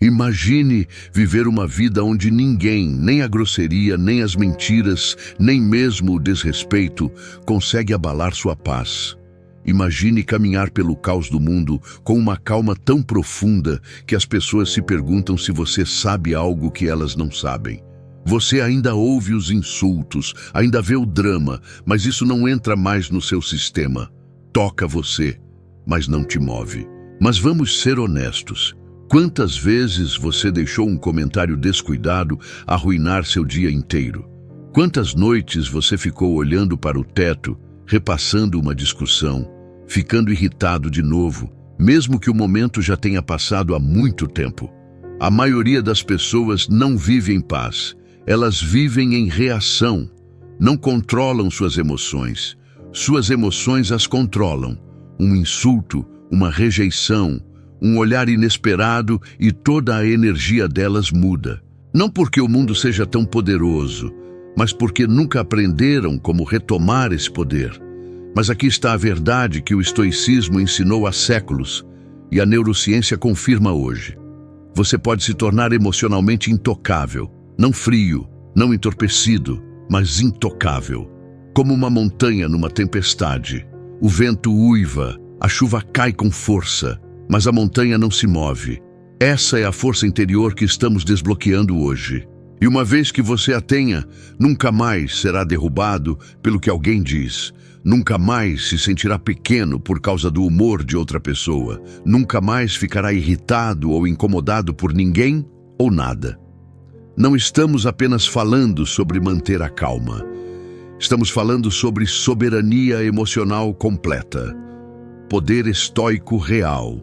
Imagine viver uma vida onde ninguém, nem a grosseria, nem as mentiras, nem mesmo o desrespeito, consegue abalar sua paz. Imagine caminhar pelo caos do mundo com uma calma tão profunda que as pessoas se perguntam se você sabe algo que elas não sabem. Você ainda ouve os insultos, ainda vê o drama, mas isso não entra mais no seu sistema. Toca você, mas não te move. Mas vamos ser honestos. Quantas vezes você deixou um comentário descuidado arruinar seu dia inteiro? Quantas noites você ficou olhando para o teto, repassando uma discussão, ficando irritado de novo, mesmo que o momento já tenha passado há muito tempo? A maioria das pessoas não vive em paz. Elas vivem em reação, não controlam suas emoções. Suas emoções as controlam. Um insulto, uma rejeição, um olhar inesperado e toda a energia delas muda. Não porque o mundo seja tão poderoso, mas porque nunca aprenderam como retomar esse poder. Mas aqui está a verdade que o estoicismo ensinou há séculos e a neurociência confirma hoje. Você pode se tornar emocionalmente intocável, não frio, não entorpecido, mas intocável. Como uma montanha numa tempestade. O vento uiva, a chuva cai com força, mas a montanha não se move. Essa é a força interior que estamos desbloqueando hoje. E uma vez que você a tenha, nunca mais será derrubado pelo que alguém diz. Nunca mais se sentirá pequeno por causa do humor de outra pessoa. Nunca mais ficará irritado ou incomodado por ninguém ou nada. Não estamos apenas falando sobre manter a calma. Estamos falando sobre soberania emocional completa. Poder estoico real.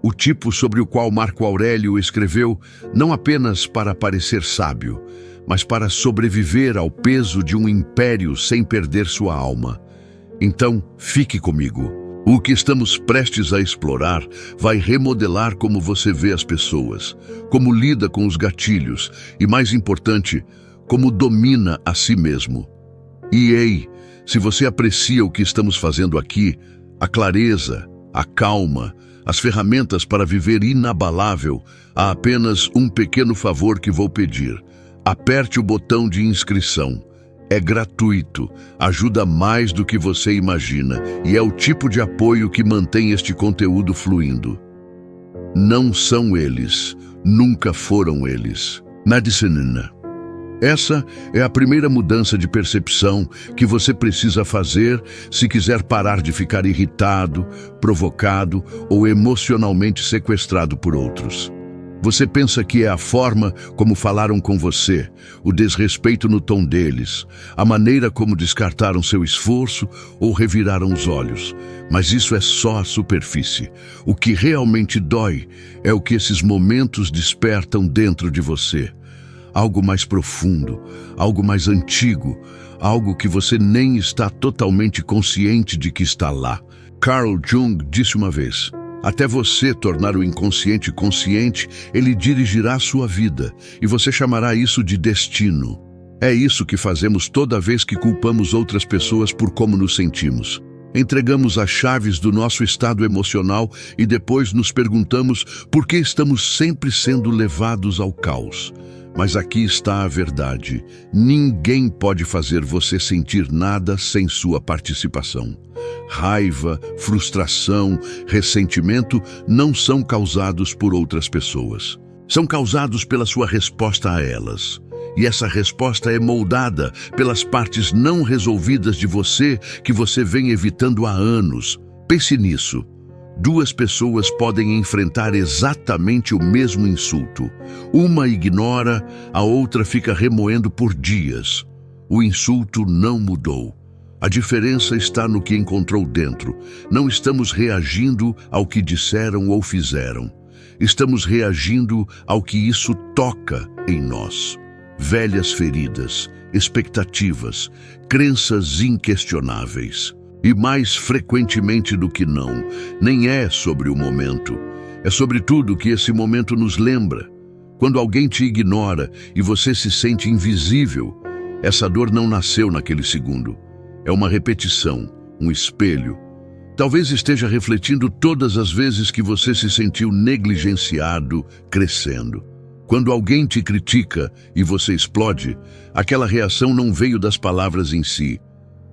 O tipo sobre o qual Marco Aurélio escreveu não apenas para parecer sábio, mas para sobreviver ao peso de um império sem perder sua alma. Então, fique comigo. O que estamos prestes a explorar vai remodelar como você vê as pessoas, como lida com os gatilhos e, mais importante, como domina a si mesmo. E ei, se você aprecia o que estamos fazendo aqui, a clareza, a calma, as ferramentas para viver inabalável, há apenas um pequeno favor que vou pedir. Aperte o botão de inscrição. É gratuito, ajuda mais do que você imagina e é o tipo de apoio que mantém este conteúdo fluindo. Não são eles, nunca foram eles. Medicine. Essa é a primeira mudança de percepção que você precisa fazer se quiser parar de ficar irritado, provocado ou emocionalmente sequestrado por outros. Você pensa que é a forma como falaram com você, o desrespeito no tom deles, a maneira como descartaram seu esforço ou reviraram os olhos. Mas isso é só a superfície. O que realmente dói é o que esses momentos despertam dentro de você. Algo mais profundo, algo mais antigo, algo que você nem está totalmente consciente de que está lá. Carl Jung disse uma vez: até você tornar o inconsciente consciente, ele dirigirá a sua vida, e você chamará isso de destino. É isso que fazemos toda vez que culpamos outras pessoas por como nos sentimos. Entregamos as chaves do nosso estado emocional e depois nos perguntamos por que estamos sempre sendo levados ao caos. Mas aqui está a verdade. Ninguém pode fazer você sentir nada sem sua participação. Raiva, frustração, ressentimento não são causados por outras pessoas. São causados pela sua resposta a elas. E essa resposta é moldada pelas partes não resolvidas de você que você vem evitando há anos. Pense nisso. Duas pessoas podem enfrentar exatamente o mesmo insulto. Uma ignora, a outra fica remoendo por dias. O insulto não mudou. A diferença está no que encontrou dentro. Não estamos reagindo ao que disseram ou fizeram. Estamos reagindo ao que isso toca em nós. Velhas feridas, expectativas, crenças inquestionáveis. E mais frequentemente do que não, nem é sobre o momento. É sobre tudo que esse momento nos lembra. Quando alguém te ignora e você se sente invisível, essa dor não nasceu naquele segundo. É uma repetição, um espelho. Talvez esteja refletindo todas as vezes que você se sentiu negligenciado crescendo. Quando alguém te critica e você explode, aquela reação não veio das palavras em si.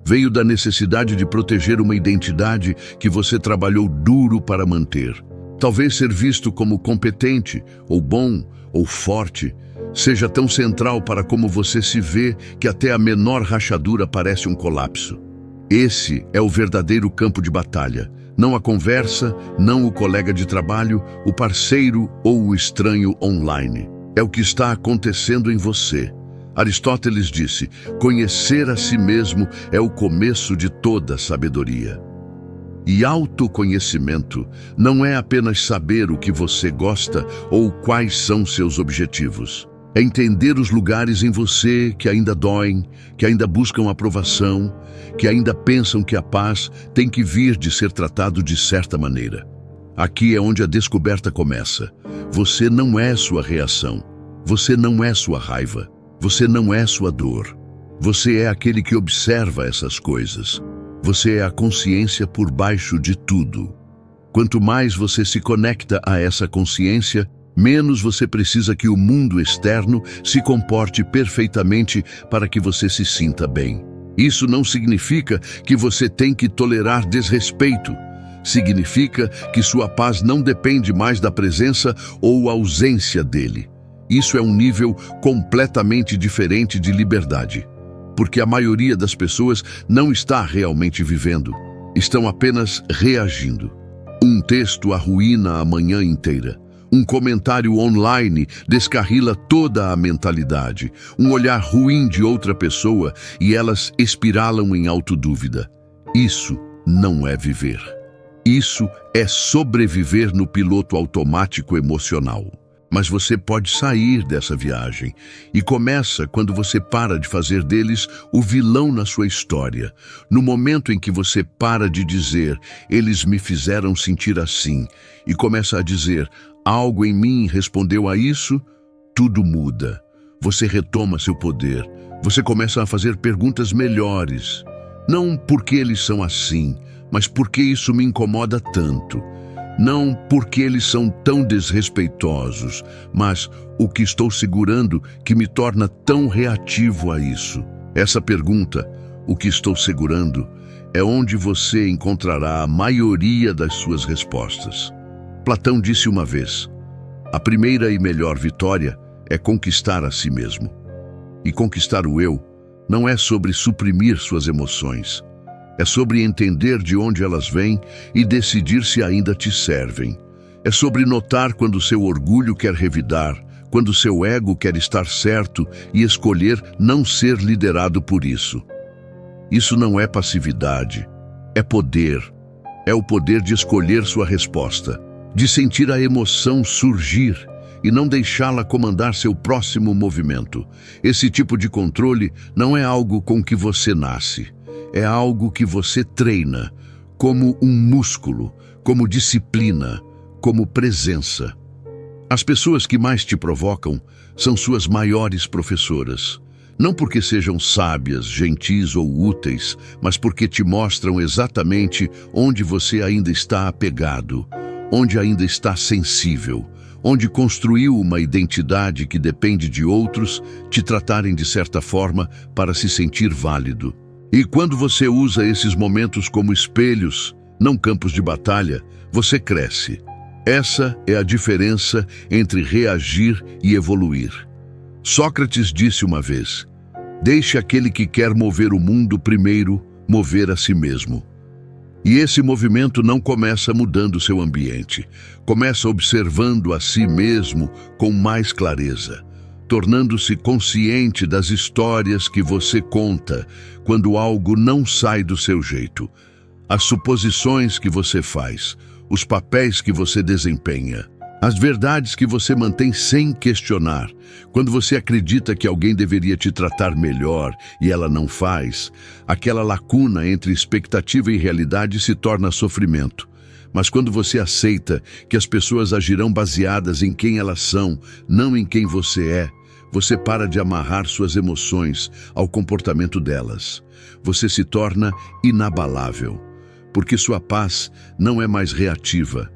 Veio da necessidade de proteger uma identidade que você trabalhou duro para manter. Talvez ser visto como competente, ou bom, ou forte, seja tão central para como você se vê que até a menor rachadura parece um colapso. Esse é o verdadeiro campo de batalha. Não a conversa, não o colega de trabalho, o parceiro ou o estranho online. É o que está acontecendo em você. Aristóteles disse: conhecer a si mesmo é o começo de toda sabedoria. E autoconhecimento não é apenas saber o que você gosta ou quais são seus objetivos. É entender os lugares em você que ainda doem, que ainda buscam aprovação, que ainda pensam que a paz tem que vir de ser tratado de certa maneira. Aqui é onde a descoberta começa. Você não é sua reação. Você não é sua raiva. Você não é sua dor. Você é aquele que observa essas coisas. Você é a consciência por baixo de tudo. Quanto mais você se conecta a essa consciência, menos você precisa que o mundo externo se comporte perfeitamente para que você se sinta bem. Isso não significa que você tem que tolerar desrespeito. Significa que sua paz não depende mais da presença ou ausência dele. Isso é um nível completamente diferente de liberdade. Porque a maioria das pessoas não está realmente vivendo. Estão apenas reagindo. Um texto arruína a manhã inteira. Um comentário online descarrila toda a mentalidade. Um olhar ruim de outra pessoa e elas espiralam em autodúvida. Isso não é viver. Isso é sobreviver no piloto automático emocional. Mas você pode sair dessa viagem e começa quando você para de fazer deles o vilão na sua história. No momento em que você para de dizer, eles me fizeram sentir assim, e começa a dizer, algo em mim respondeu a isso, tudo muda. Você retoma seu poder. Você começa a fazer perguntas melhores. Não porque eles são assim, mas porque isso me incomoda tanto. Não porque eles são tão desrespeitosos, mas o que estou segurando que me torna tão reativo a isso. Essa pergunta, o que estou segurando, é onde você encontrará a maioria das suas respostas. Platão disse uma vez, a primeira e melhor vitória é conquistar a si mesmo. E conquistar o eu não é sobre suprimir suas emoções. É sobre entender de onde elas vêm e decidir se ainda te servem. É sobre notar quando seu orgulho quer revidar, quando seu ego quer estar certo e escolher não ser liderado por isso. Isso não é passividade, é poder. É o poder de escolher sua resposta, de sentir a emoção surgir e não deixá-la comandar seu próximo movimento. Esse tipo de controle não é algo com que você nasce. É algo que você treina, como um músculo, como disciplina, como presença. As pessoas que mais te provocam são suas maiores professoras. Não porque sejam sábias, gentis ou úteis, mas porque te mostram exatamente onde você ainda está apegado, onde ainda está sensível, onde construiu uma identidade que depende de outros te tratarem de certa forma para se sentir válido. E quando você usa esses momentos como espelhos, não campos de batalha, você cresce. Essa é a diferença entre reagir e evoluir. Sócrates disse uma vez, deixe aquele que quer mover o mundo primeiro mover a si mesmo. E esse movimento não começa mudando seu ambiente, começa observando a si mesmo com mais clareza, tornando-se consciente das histórias que você conta quando algo não sai do seu jeito, as suposições que você faz, os papéis que você desempenha, as verdades que você mantém sem questionar. Quando você acredita que alguém deveria te tratar melhor e ela não faz, aquela lacuna entre expectativa e realidade se torna sofrimento. Mas quando você aceita que as pessoas agirão baseadas em quem elas são, não em quem você é, você para de amarrar suas emoções ao comportamento delas. Você se torna inabalável. porque sua paz não é mais reativa,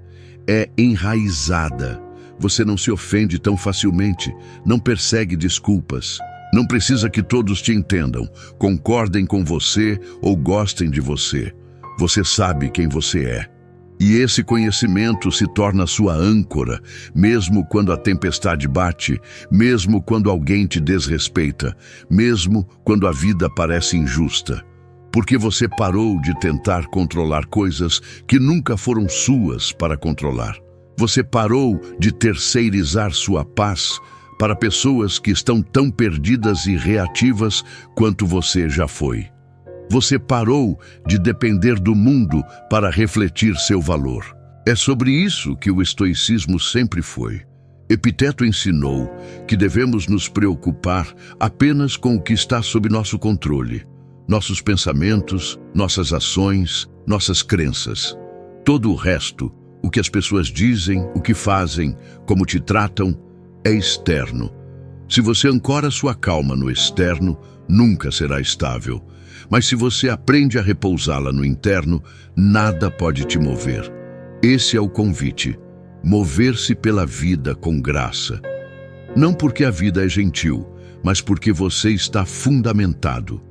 é enraizada. Você não se ofende tão facilmente, não persegue desculpas. Não precisa que todos te entendam, concordem com você ou gostem de você. Você sabe quem você é. E esse conhecimento se torna sua âncora, mesmo quando a tempestade bate, mesmo quando alguém te desrespeita, mesmo quando a vida parece injusta. Porque você parou de tentar controlar coisas que nunca foram suas para controlar. Você parou de terceirizar sua paz para pessoas que estão tão perdidas e reativas quanto você já foi. Você parou de depender do mundo para refletir seu valor. É sobre isso que o estoicismo sempre foi. Epiteto ensinou que devemos nos preocupar apenas com o que está sob nosso controle. Nossos pensamentos, nossas ações, nossas crenças. Todo o resto, o que as pessoas dizem, o que fazem, como te tratam, é externo. Se você ancora sua calma no externo, nunca será estável. Mas se você aprende a repousá-la no interno, nada pode te mover. Esse é o convite. Mover-se pela vida com graça. Não porque a vida é gentil, mas porque você está fundamentado.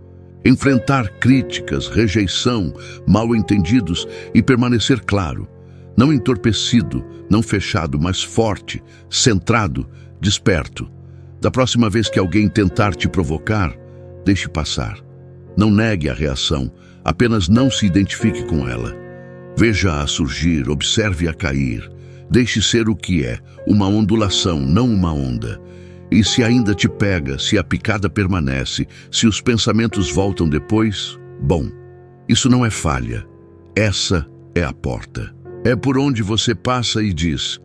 Enfrentar críticas, rejeição, mal-entendidos e permanecer claro. Não entorpecido, não fechado, mas forte, centrado, desperto. Da próxima vez que alguém tentar te provocar, deixe passar. Não negue a reação, apenas não se identifique com ela. Veja-a surgir, observe-a cair. Deixe ser o que é, uma ondulação, não uma onda. E se ainda te pega, se a picada permanece, se os pensamentos voltam depois, bom, isso não é falha. Essa é a porta. É por onde você passa e diz: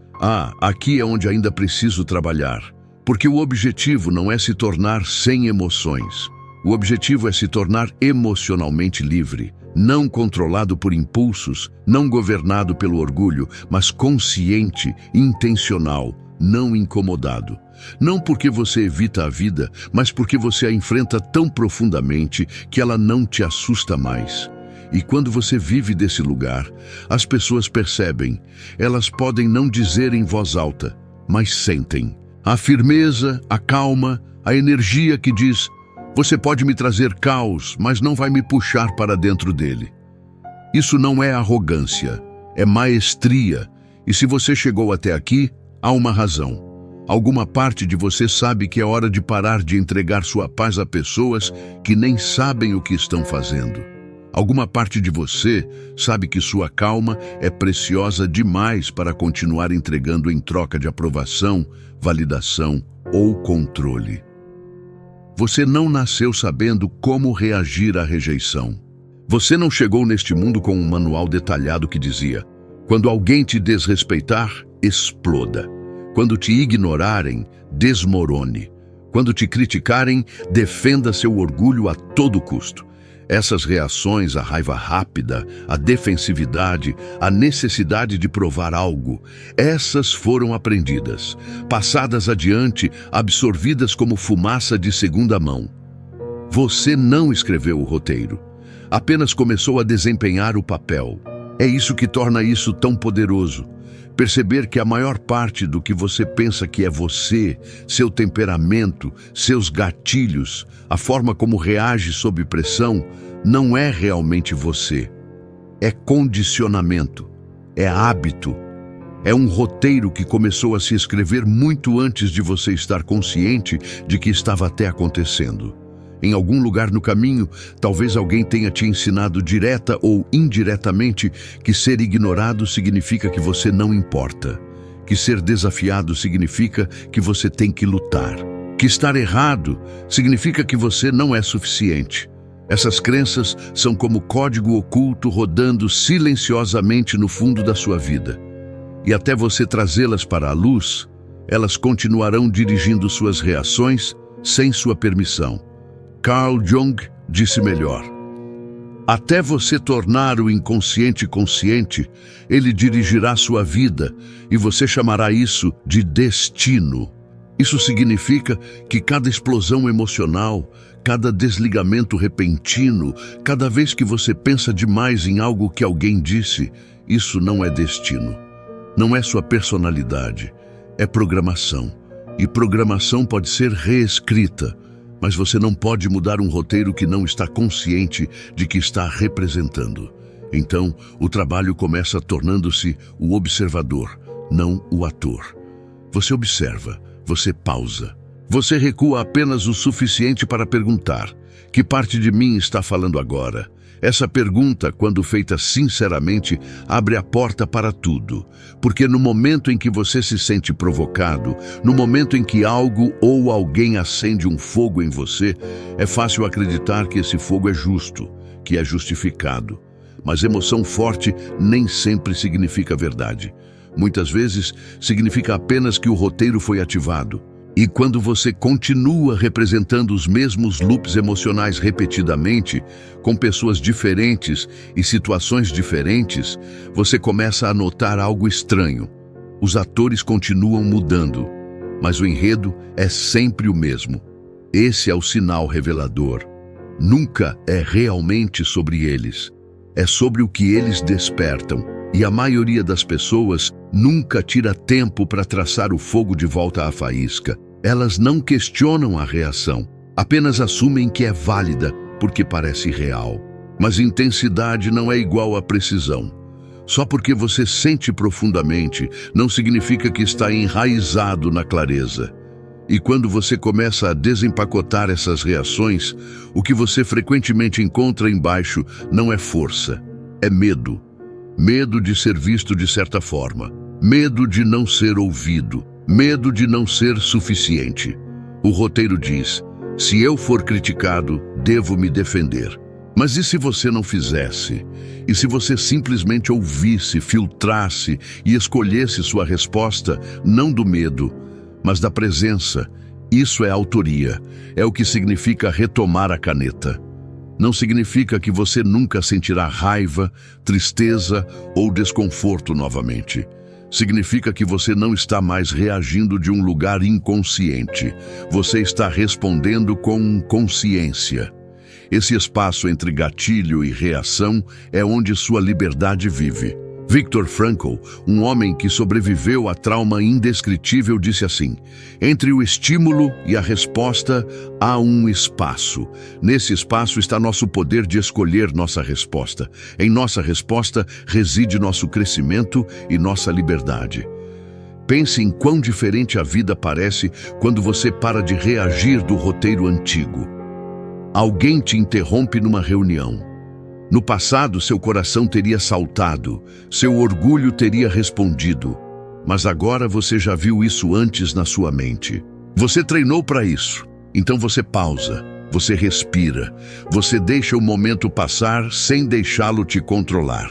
aqui é onde ainda preciso trabalhar. Porque o objetivo não é se tornar sem emoções. O objetivo é se tornar emocionalmente livre, não controlado por impulsos, não governado pelo orgulho, mas consciente, intencional, não incomodado. Não porque você evita a vida, mas porque você a enfrenta tão profundamente que ela não te assusta mais. E quando você vive desse lugar, as pessoas percebem. Elas podem não dizer em voz alta, mas sentem. A firmeza, a calma, a energia que diz: você pode me trazer caos, mas não vai me puxar para dentro dele. Isso não é arrogância, é maestria. E se você chegou até aqui, há uma razão. Alguma parte de você sabe que é hora de parar de entregar sua paz a pessoas que nem sabem o que estão fazendo. Alguma parte de você sabe que sua calma é preciosa demais para continuar entregando em troca de aprovação, validação ou controle. Você não nasceu sabendo como reagir à rejeição. Você não chegou neste mundo com um manual detalhado que dizia: quando alguém te desrespeitar, exploda. Quando te ignorarem, desmorone. Quando te criticarem, defenda seu orgulho a todo custo. Essas reações, a raiva rápida, a defensividade, a necessidade de provar algo, essas foram aprendidas, passadas adiante, absorvidas como fumaça de segunda mão. Você não escreveu o roteiro, apenas começou a desempenhar o papel. É isso que torna isso tão poderoso. Perceber que a maior parte do que você pensa que é você, seu temperamento, seus gatilhos, a forma como reage sob pressão, não é realmente você. É condicionamento, é hábito, é um roteiro que começou a se escrever muito antes de você estar consciente de que estava até acontecendo. Em algum lugar no caminho, talvez alguém tenha te ensinado direta ou indiretamente que ser ignorado significa que você não importa, que ser desafiado significa que você tem que lutar, que estar errado significa que você não é suficiente. Essas crenças são como código oculto rodando silenciosamente no fundo da sua vida. E até você trazê-las para a luz, elas continuarão dirigindo suas reações sem sua permissão. Carl Jung disse melhor: até você tornar o inconsciente consciente, ele dirigirá sua vida e você chamará isso de destino. Isso significa que cada explosão emocional, cada desligamento repentino, cada vez que você pensa demais em algo que alguém disse, isso não é destino. Não é sua personalidade, é programação. E programação pode ser reescrita, mas você não pode mudar um roteiro que não está consciente de que está representando. Então, o trabalho começa tornando-se o observador, não o ator. Você observa, você pausa. Você recua apenas o suficiente para perguntar: que parte de mim está falando agora? Essa pergunta, quando feita sinceramente, abre a porta para tudo. Porque no momento em que você se sente provocado, no momento em que algo ou alguém acende um fogo em você, é fácil acreditar que esse fogo é justo, que é justificado. Mas emoção forte nem sempre significa verdade. Muitas vezes significa apenas que o roteiro foi ativado. E quando você continua representando os mesmos loops emocionais repetidamente, com pessoas diferentes e situações diferentes, você começa a notar algo estranho. Os atores continuam mudando, mas o enredo é sempre o mesmo. Esse é o sinal revelador. Nunca é realmente sobre eles. É sobre o que eles despertam. E a maioria das pessoas nunca tira tempo para traçar o fogo de volta à faísca. Elas não questionam a reação, apenas assumem que é válida porque parece real. Mas intensidade não é igual a precisão. Só porque você sente profundamente, não significa que está enraizado na clareza. E quando você começa a desempacotar essas reações, o que você frequentemente encontra embaixo não é força, é medo. Medo de ser visto de certa forma, medo de não ser ouvido, medo de não ser suficiente. O roteiro diz: se eu for criticado, devo me defender. Mas e se você não fizesse? E se você simplesmente ouvisse, filtrasse e escolhesse sua resposta, não do medo, mas da presença? Isso é autoria, é o que significa retomar a caneta. Não significa que você nunca sentirá raiva, tristeza ou desconforto novamente. Significa que você não está mais reagindo de um lugar inconsciente. Você está respondendo com consciência. Esse espaço entre gatilho e reação é onde sua liberdade vive. Viktor Frankl, um homem que sobreviveu a trauma indescritível, disse assim: entre o estímulo e a resposta há um espaço. Nesse espaço está nosso poder de escolher nossa resposta. Em nossa resposta reside nosso crescimento e nossa liberdade. Pense em quão diferente a vida parece quando você para de reagir do roteiro antigo. Alguém te interrompe numa reunião. No passado, seu coração teria saltado, seu orgulho teria respondido. Mas agora você já viu isso antes na sua mente. Você treinou para isso. Então você pausa, você respira, você deixa o momento passar sem deixá-lo te controlar.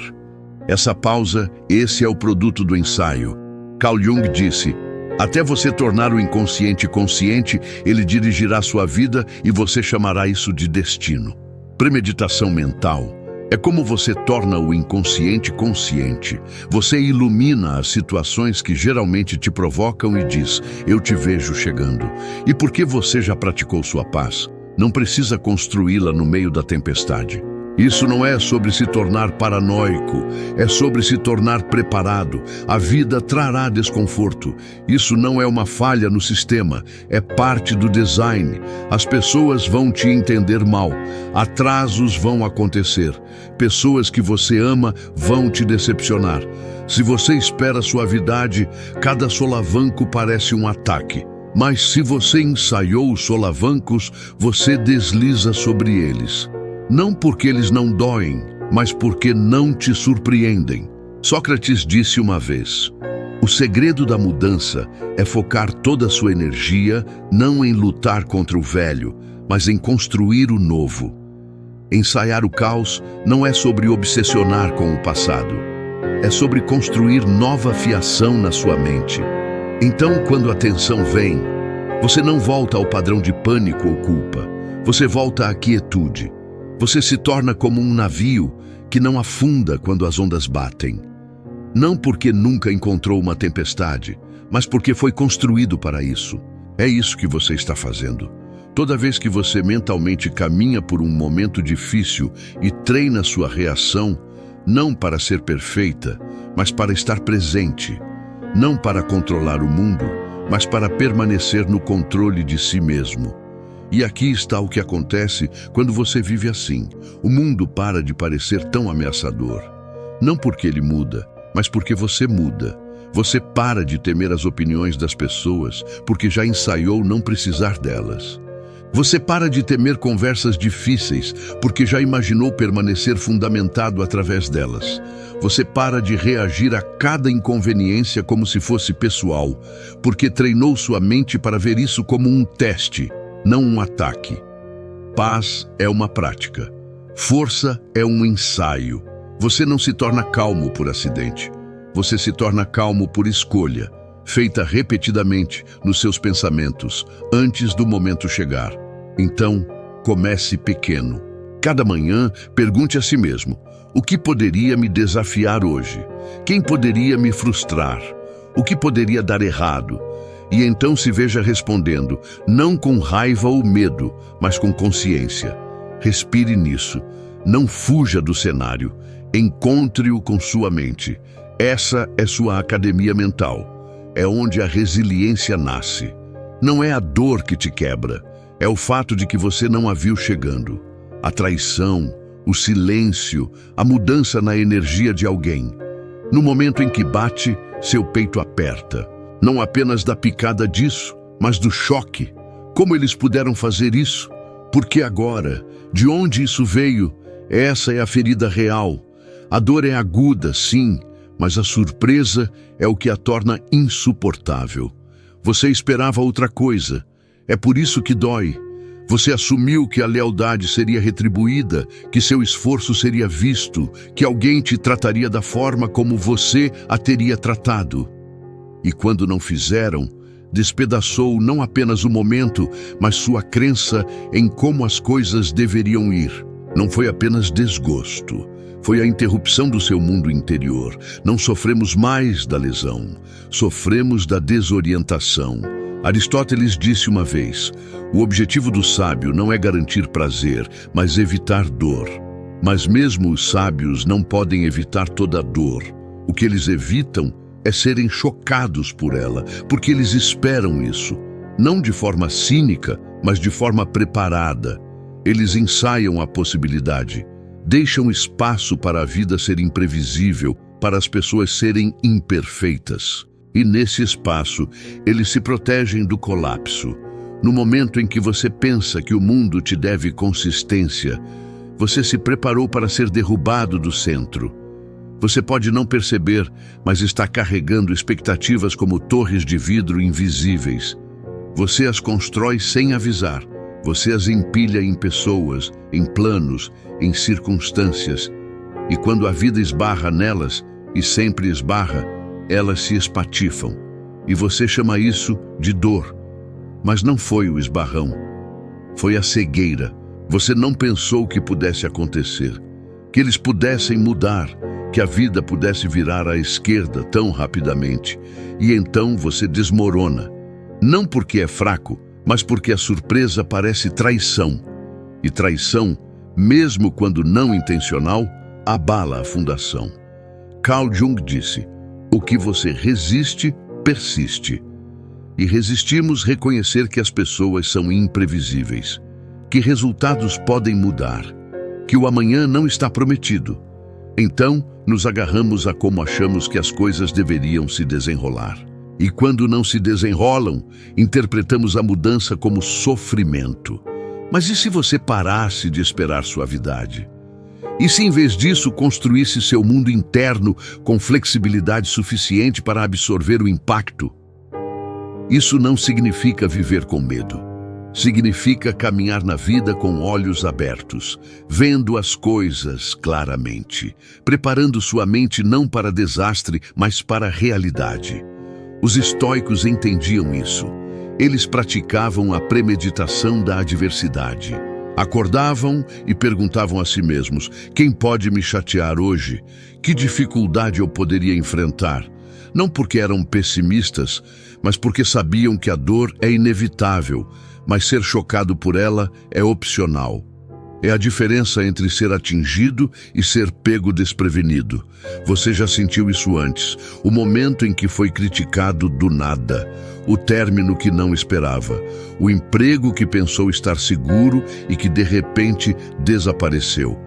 Essa pausa, esse é o produto do ensaio. Carl Jung disse: até você tornar o inconsciente consciente, ele dirigirá sua vida e você chamará isso de destino. Premeditação mental é como você torna o inconsciente consciente. Você ilumina as situações que geralmente te provocam e diz: eu te vejo chegando. E porque você já praticou sua paz, não precisa construí-la no meio da tempestade. Isso não é sobre se tornar paranoico, é sobre se tornar preparado. A vida trará desconforto. Isso não é uma falha no sistema, é parte do design. As pessoas vão te entender mal, atrasos vão acontecer, pessoas que você ama vão te decepcionar. Se você espera suavidade, cada solavanco parece um ataque. Mas se você ensaiou os solavancos, você desliza sobre eles. Não porque eles não doem, mas porque não te surpreendem. Sócrates disse uma vez: o segredo da mudança é focar toda a sua energia não em lutar contra o velho, mas em construir o novo. Ensaiar o caos não é sobre obsessionar com o passado, é sobre construir nova fiação na sua mente. Então, quando a tensão vem, você não volta ao padrão de pânico ou culpa, você volta à quietude. Você se torna como um navio que não afunda quando as ondas batem. Não porque nunca encontrou uma tempestade, mas porque foi construído para isso. É isso que você está fazendo. Toda vez que você mentalmente caminha por um momento difícil e treina sua reação, não para ser perfeita, mas para estar presente. Não para controlar o mundo, mas para permanecer no controle de si mesmo. E aqui está o que acontece quando você vive assim. O mundo para de parecer tão ameaçador. Não porque ele muda, mas porque você muda. Você para de temer as opiniões das pessoas, porque já ensaiou não precisar delas. Você para de temer conversas difíceis, porque já imaginou permanecer fundamentado através delas. Você para de reagir a cada inconveniência como se fosse pessoal, porque treinou sua mente para ver isso como um teste, não um ataque. Paz é uma prática. Força é um ensaio. Você não se torna calmo por acidente. Você se torna calmo por escolha, feita repetidamente nos seus pensamentos, antes do momento chegar. Então, comece pequeno. Cada manhã, pergunte a si mesmo: o que poderia me desafiar hoje? Quem poderia me frustrar? O que poderia dar errado? E então se veja respondendo, não com raiva ou medo, mas com consciência. Respire nisso. Não fuja do cenário. Encontre-o com sua mente. Essa é sua academia mental. É onde a resiliência nasce. Não é a dor que te quebra. É o fato de que você não a viu chegando. A traição, o silêncio, a mudança na energia de alguém. No momento em que bate, seu peito aperta. Não apenas da picada disso, mas do choque. Como eles puderam fazer isso? Por que agora? De onde isso veio? Essa é a ferida real. A dor é aguda, sim, mas a surpresa é o que a torna insuportável. Você esperava outra coisa. É por isso que dói. Você assumiu que a lealdade seria retribuída, que seu esforço seria visto, que alguém te trataria da forma como você a teria tratado. E quando não fizeram, despedaçou não apenas o momento, mas sua crença em como as coisas deveriam ir. Não foi apenas desgosto. Foi a interrupção do seu mundo interior. Não sofremos mais da lesão, sofremos da desorientação. Aristóteles disse uma vez, o objetivo do sábio não é garantir prazer, mas evitar dor. Mas mesmo os sábios não podem evitar toda a dor. O que eles evitam é serem chocados por ela, porque eles esperam isso. Não de forma cínica, mas de forma preparada. Eles ensaiam a possibilidade. Deixam espaço para a vida ser imprevisível, para as pessoas serem imperfeitas. E nesse espaço, eles se protegem do colapso. No momento em que você pensa que o mundo te deve consistência, você se preparou para ser derrubado do centro. Você pode não perceber, mas está carregando expectativas como torres de vidro invisíveis. Você as constrói sem avisar. Você as empilha em pessoas, em planos, em circunstâncias. E quando a vida esbarra nelas, e sempre esbarra, elas se espatifam. E você chama isso de dor. Mas não foi o esbarrão. Foi a cegueira. Você não pensou que pudesse acontecer. Que eles pudessem mudar. Que a vida pudesse virar à esquerda tão rapidamente. E então você desmorona. Não porque é fraco, mas porque a surpresa parece traição. E traição, mesmo quando não intencional, abala a fundação. Carl Jung disse, o que você resiste, persiste. E resistimos reconhecer que as pessoas são imprevisíveis, que resultados podem mudar, que o amanhã não está prometido. Então, nos agarramos a como achamos que as coisas deveriam se desenrolar. E quando não se desenrolam, interpretamos a mudança como sofrimento. Mas e se você parasse de esperar suavidade? E se em vez disso construísse seu mundo interno com flexibilidade suficiente para absorver o impacto? Isso não significa viver com medo. Significa caminhar na vida com olhos abertos, vendo as coisas claramente, preparando sua mente não para desastre, mas para a realidade. Os estoicos entendiam isso. Eles praticavam a premeditação da adversidade. Acordavam e perguntavam a si mesmos, quem pode me chatear hoje? Que dificuldade eu poderia enfrentar? não porque eram pessimistas, mas porque sabiam que a dor é inevitável, mas ser chocado por ela é opcional. É a diferença entre ser atingido e ser pego desprevenido. Você já sentiu isso antes, o momento em que foi criticado do nada, o término que não esperava, o emprego que pensou estar seguro e que de repente desapareceu.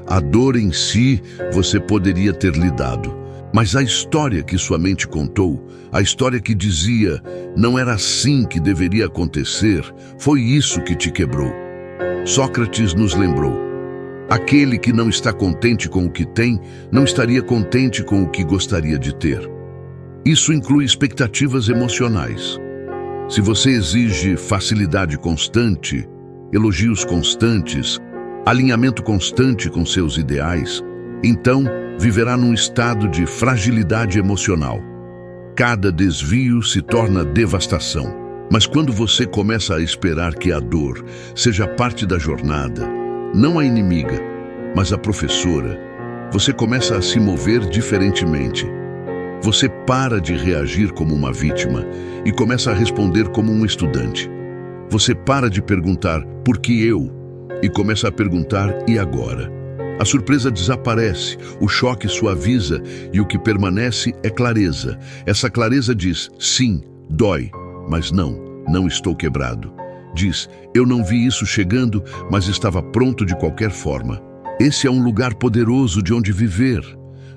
A dor em si você poderia ter lidado, mas a história que sua mente contou, a história que dizia não era assim que deveria acontecer, foi isso que te quebrou. Sócrates nos lembrou: aquele que não está contente com o que tem, não estaria contente com o que gostaria de ter. Isso inclui expectativas emocionais. Se você exige facilidade constante, elogios constantes, alinhamento constante com seus ideais, então viverá num estado de fragilidade emocional. Cada desvio se torna devastação. Mas quando você começa a esperar que a dor seja parte da jornada, não a inimiga, mas a professora, você começa a se mover diferentemente. Você para de reagir como uma vítima e começa a responder como um estudante. Você para de perguntar "por que eu?" e começa a perguntar "e agora?" A surpresa desaparece, o choque suaviza e o que permanece é clareza. Essa clareza diz: sim, dói, mas não estou quebrado. Diz: eu não vi isso chegando, mas estava pronto de qualquer forma. Esse é um lugar poderoso de onde viver.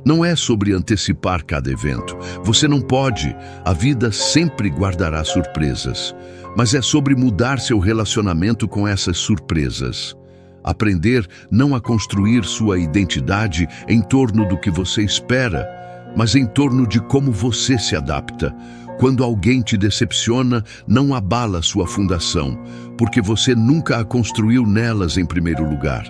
Não é sobre antecipar cada evento. Você não pode. A vida sempre guardará surpresas. Mas é sobre mudar seu relacionamento com essas surpresas. Aprender não a construir sua identidade em torno do que você espera, mas em torno de como você se adapta. Quando alguém te decepciona, não abala sua fundação, porque você nunca a construiu nelas em primeiro lugar.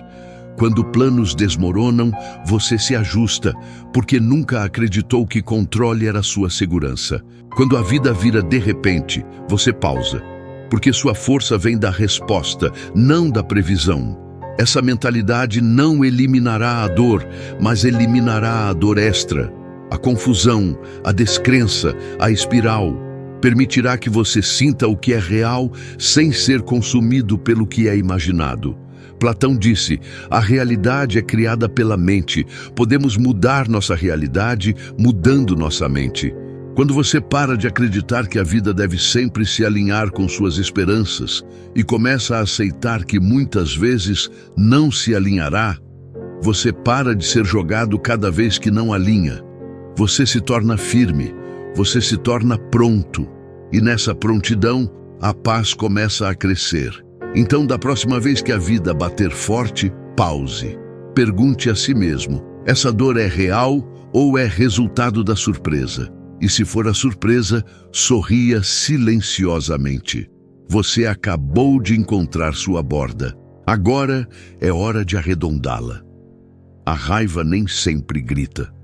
Quando planos desmoronam, você se ajusta, porque nunca acreditou que controle era sua segurança. Quando a vida vira de repente, você pausa, porque sua força vem da resposta, não da previsão. Essa mentalidade não eliminará a dor, mas eliminará a dor extra. A confusão, a descrença, a espiral. Permitirá que você sinta o que é real sem ser consumido pelo que é imaginado. Platão disse: a realidade é criada pela mente. Podemos mudar nossa realidade mudando nossa mente. Quando você para de acreditar que a vida deve sempre se alinhar com suas esperanças e começa a aceitar que muitas vezes não se alinhará, você para de ser jogado cada vez que não alinha. Você se torna firme, você se torna pronto, e nessa prontidão, a paz começa a crescer. Então, da próxima vez que a vida bater forte, pause. Pergunte a si mesmo: essa dor é real ou é resultado da surpresa? E se for a surpresa, sorria silenciosamente. Você acabou de encontrar sua borda. Agora é hora de arredondá-la. A raiva nem sempre grita.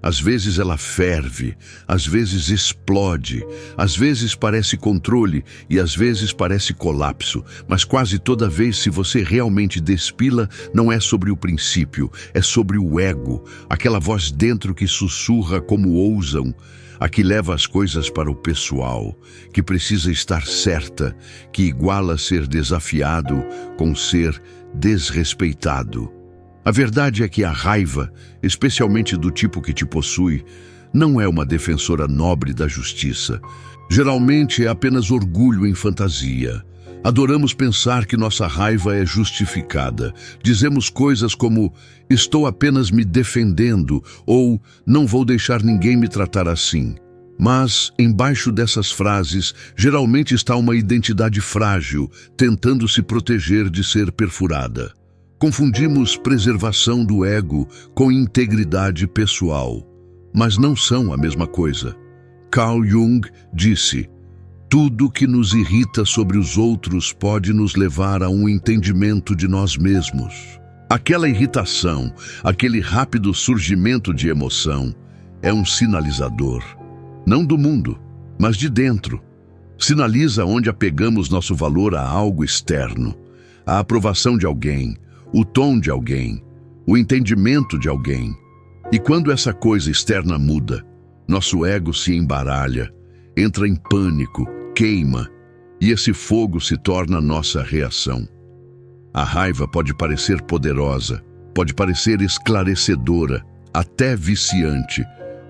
Às vezes ela ferve, às vezes explode, às vezes parece controle e às vezes parece colapso. Mas quase toda vez, se você realmente despila, não é sobre o princípio, é sobre o ego, aquela voz dentro que sussurra como ousam, a que leva as coisas para o pessoal, que precisa estar certa, que iguala ser desafiado com ser desrespeitado. A verdade é que a raiva, especialmente do tipo que te possui, não é uma defensora nobre da justiça. Geralmente é apenas orgulho em fantasia. Adoramos pensar que nossa raiva é justificada. Dizemos coisas como: estou apenas me defendendo, ou não vou deixar ninguém me tratar assim. Mas, embaixo dessas frases, geralmente está uma identidade frágil, tentando se proteger de ser perfurada. Confundimos preservação do ego com integridade pessoal, mas não são a mesma coisa. Carl Jung disse: tudo que nos irrita sobre os outros pode nos levar a um entendimento de nós mesmos. Aquela irritação, aquele rápido surgimento de emoção, é um sinalizador, não do mundo, mas de dentro. Sinaliza onde apegamos nosso valor a algo externo, a aprovação de alguém, o tom de alguém, o entendimento de alguém. E quando essa coisa externa muda, Nosso ego se embaralha, entra em pânico, queima, e esse fogo se torna nossa reação. A raiva pode parecer poderosa, pode parecer esclarecedora, até viciante,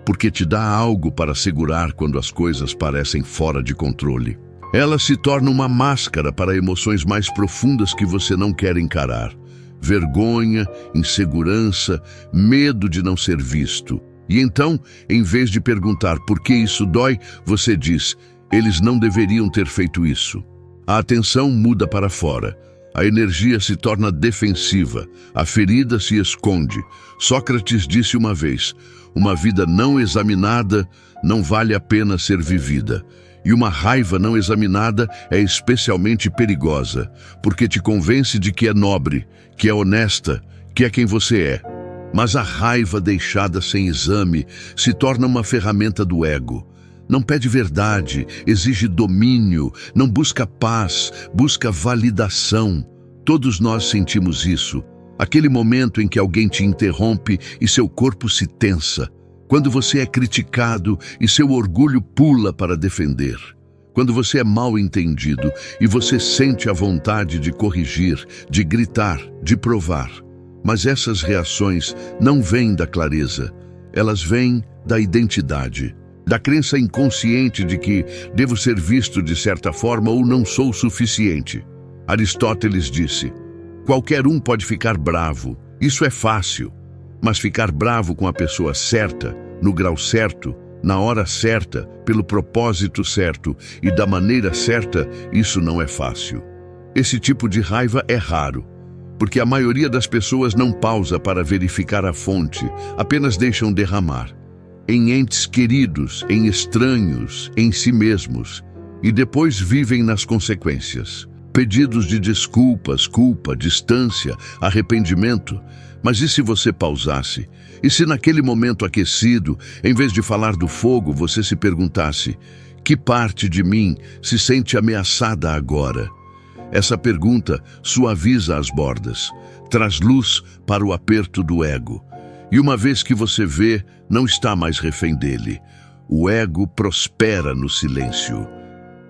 porque te dá algo para segurar quando as coisas parecem fora de controle. Ela se torna uma máscara para emoções mais profundas que você não quer encarar. Vergonha, insegurança, medo de não ser visto. E então, em vez de perguntar por que isso dói, você diz, eles não deveriam ter feito isso. A atenção muda para fora. A energia se torna defensiva. A ferida se esconde. Sócrates disse uma vez, uma vida não examinada não vale a pena ser vivida. E uma raiva não examinada é especialmente perigosa, porque te convence de que é nobre, que é honesta, que é quem você é. Mas a raiva deixada sem exame se torna uma ferramenta do ego. Não pede verdade, exige domínio, não busca paz, busca validação. Todos nós sentimos isso. Aquele momento em que alguém te interrompe e seu corpo se tensa. Quando você é criticado e seu orgulho pula para defender. Quando você é mal entendido e você sente a vontade de corrigir, de gritar, de provar. Mas essas reações não vêm da clareza. Elas vêm da identidade. Da crença inconsciente de que devo ser visto de certa forma ou não sou suficiente. Aristóteles disse, qualquer um pode ficar bravo, isso é fácil. Mas ficar bravo com a pessoa certa, no grau certo, na hora certa, pelo propósito certo e da maneira certa, isso não é fácil. Esse tipo de raiva é raro, porque a maioria das pessoas não pausa para verificar a fonte, apenas deixam derramar. Em entes queridos, em estranhos, em si mesmos, e depois vivem nas consequências. Pedidos de desculpas, culpa, distância, arrependimento. Mas e se você pausasse? E se naquele momento aquecido, em vez de falar do fogo, você se perguntasse, que parte de mim se sente ameaçada agora? Essa pergunta suaviza as bordas, traz luz para o aperto do ego. E uma vez que você vê, não está mais refém dele. O ego prospera no silêncio,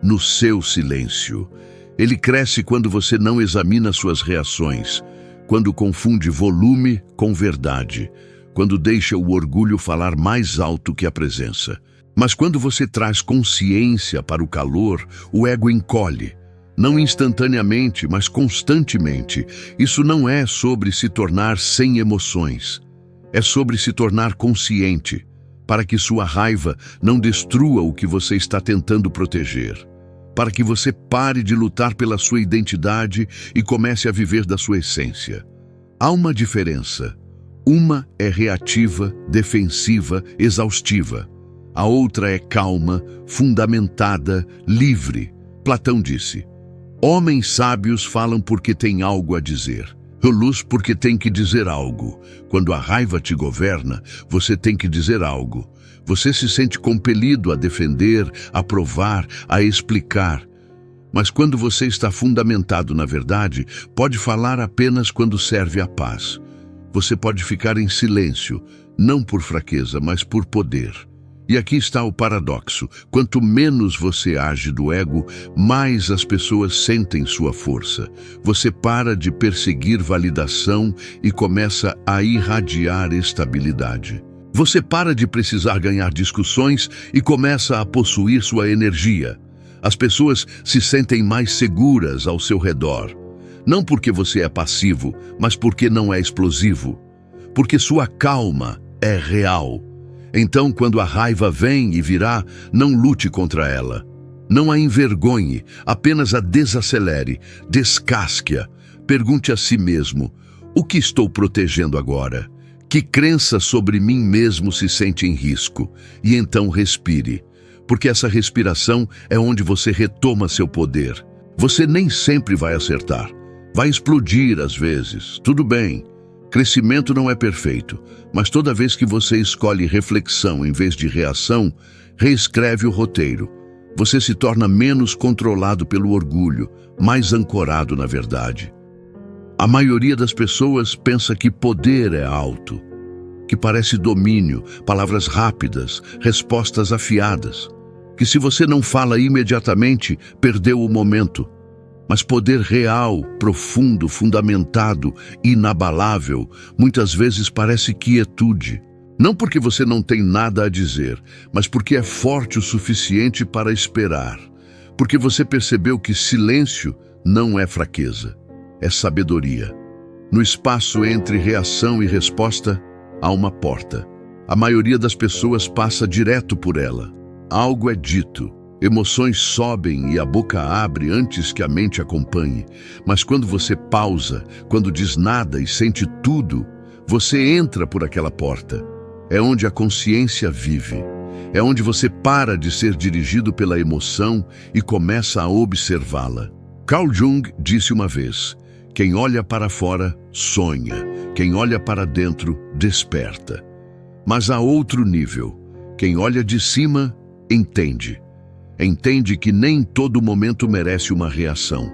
no seu silêncio. Ele cresce quando você não examina suas reações, quando confunde volume com verdade, quando deixa o orgulho falar mais alto que a presença. Mas quando você traz consciência para o calor, o ego encolhe. Não instantaneamente, mas constantemente. Isso não é sobre se tornar sem emoções. É sobre se tornar consciente, para que sua raiva não destrua o que você está tentando proteger. Para que você pare de lutar pela sua identidade e comece a viver da sua essência. Há uma diferença. Uma é reativa, defensiva, exaustiva. A outra é calma, fundamentada, livre. Platão disse, homens sábios falam porque têm algo a dizer. Luz porque tem que dizer algo. Quando a raiva te governa, você tem que dizer algo. Você se sente compelido a defender, a provar, a explicar. Mas quando você está fundamentado na verdade, pode falar apenas quando serve a paz. Você pode ficar em silêncio, não por fraqueza, mas por poder. E aqui está o paradoxo. Quanto menos você age do ego, mais as pessoas sentem sua força. Você para de perseguir validação e começa a irradiar estabilidade. Você para de precisar ganhar discussões e começa a possuir sua energia. As pessoas se sentem mais seguras ao seu redor. Não porque você é passivo, mas porque não é explosivo. Porque sua calma é real. Então, quando a raiva vem e virá, não lute contra ela. Não a envergonhe, apenas a desacelere, descasque-a. Pergunte a si mesmo, o que estou protegendo agora? Que crença sobre mim mesmo se sente em risco? E então respire, porque essa respiração é onde você retoma seu poder. Você nem sempre vai acertar. Vai explodir às vezes, tudo bem. Crescimento não é perfeito, mas toda vez que você escolhe reflexão em vez de reação, reescreve o roteiro. Você se torna menos controlado pelo orgulho, mais ancorado na verdade. A maioria das pessoas pensa que poder é alto. que parece domínio, palavras rápidas, respostas afiadas, que se você não fala imediatamente, perdeu o momento. Mas poder real, profundo, fundamentado, inabalável, muitas vezes parece quietude. Não porque você não tem nada a dizer, mas porque é forte o suficiente para esperar. Porque você percebeu que silêncio não é fraqueza, é sabedoria. No espaço entre reação e resposta, há uma porta. A maioria das pessoas passa direto por ela. Algo é dito, emoções sobem e a boca abre antes que a mente acompanhe. Mas quando você pausa, quando diz nada e sente tudo, você entra por aquela porta. É onde a consciência vive. É onde você para de ser dirigido pela emoção e começa a observá-la. Carl Jung disse uma vez: quem olha para fora, sonha. Quem olha para dentro, desperta. Mas há outro nível. Quem olha de cima, entende. Entende que nem todo momento merece uma reação.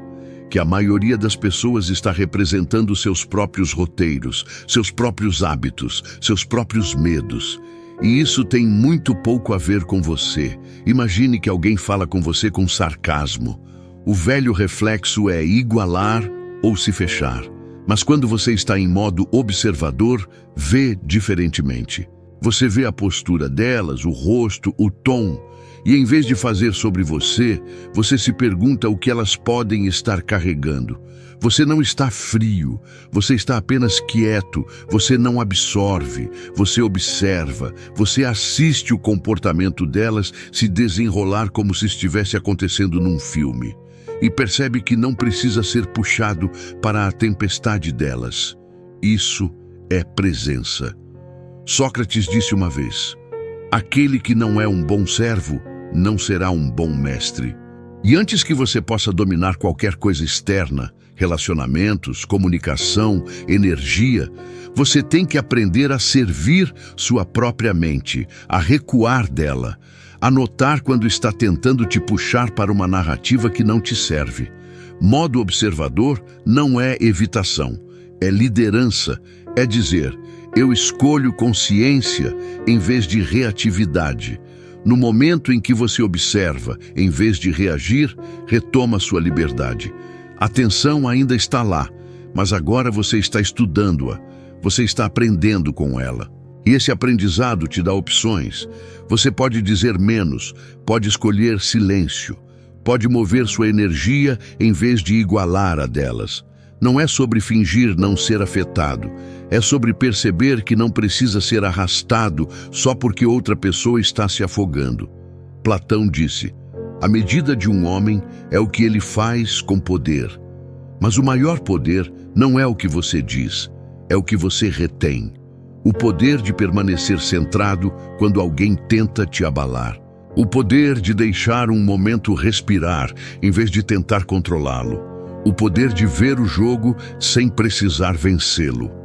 Que a maioria das pessoas está representando seus próprios roteiros, seus próprios hábitos, seus próprios medos. E isso tem muito pouco a ver com você. Imagine que alguém fala com você com sarcasmo. O velho reflexo é igualar ou se fechar. Mas quando você está em modo observador, vê diferentemente. Você vê a postura delas, o rosto, o tom. E em vez de fazer sobre você, você se pergunta o que elas podem estar carregando. Você não está frio, você está apenas quieto, você não absorve, você observa, você assiste o comportamento delas se desenrolar como se estivesse acontecendo num filme. E percebe que não precisa ser puxado para a tempestade delas. Isso é presença. Sócrates disse uma vez: aquele que não é um bom servo, não será um bom mestre. E antes que você possa dominar qualquer coisa externa, relacionamentos, comunicação, energia, você tem que aprender a servir sua própria mente, a recuar dela, a notar quando está tentando te puxar para uma narrativa que não te serve. Modo observador não é evitação, é liderança, é dizer: eu escolho consciência em vez de reatividade. No momento em que você observa, em vez de reagir, retoma sua liberdade. A atenção ainda está lá, mas agora você está estudando-a, você está aprendendo com ela. E esse aprendizado te dá opções. Você pode dizer menos, pode escolher silêncio, pode mover sua energia em vez de igualar a delas. Não é sobre fingir não ser afetado, é sobre perceber que não precisa ser arrastado só porque outra pessoa está se afogando. Platão disse: a medida de um homem é o que ele faz com poder. Mas o maior poder não é o que você diz, é o que você retém. O poder de permanecer centrado quando alguém tenta te abalar. O poder de deixar um momento respirar em vez de tentar controlá-lo. O poder de ver o jogo sem precisar vencê-lo.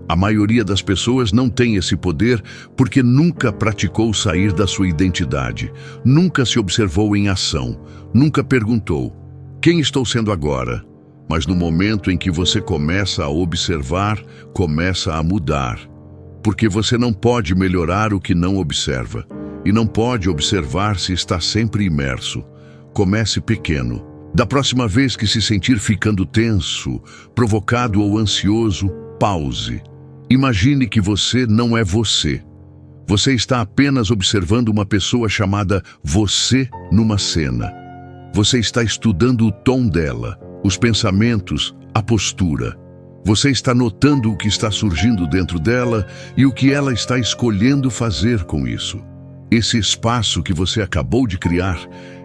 A maioria das pessoas não tem esse poder porque nunca praticou sair da sua identidade, nunca se observou em ação, nunca perguntou: quem estou sendo agora? Mas no momento em que você começa a observar, começa a mudar. Porque você não pode melhorar o que não observa, e não pode observar se está sempre imerso. Comece pequeno. Da próxima vez que se sentir ficando tenso, provocado ou ansioso, pause. Imagine que você não é você. Você está apenas observando uma pessoa chamada você numa cena. Você está estudando o tom dela, os pensamentos, a postura. Você está notando o que está surgindo dentro dela e o que ela está escolhendo fazer com isso. Esse espaço que você acabou de criar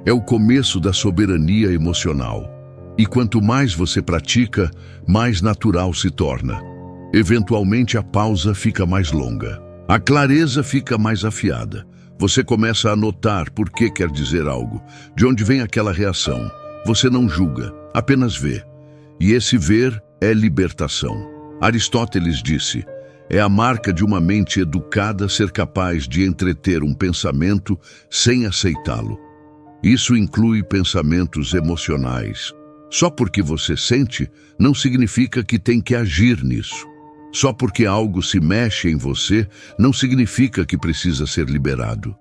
é o começo da soberania emocional. E quanto mais você pratica, mais natural se torna. Eventualmente a pausa fica mais longa. A clareza fica mais afiada. Você começa a notar por que quer dizer algo, de onde vem aquela reação. Você não julga, apenas vê. E esse ver é libertação. Aristóteles disse: é a marca de uma mente educada ser capaz de entreter um pensamento sem aceitá-lo. Isso inclui pensamentos emocionais. Só porque você sente, não significa que tem que agir nisso. Só porque algo se mexe em você, não significa que precisa ser liberado.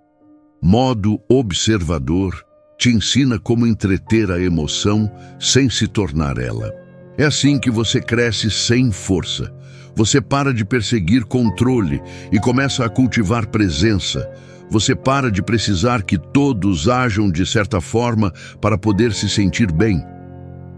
Modo observador te ensina como entreter a emoção sem se tornar ela. É assim que você cresce sem força. Você para de perseguir controle e começa a cultivar presença. Você para de precisar que todos ajam de certa forma para poder se sentir bem.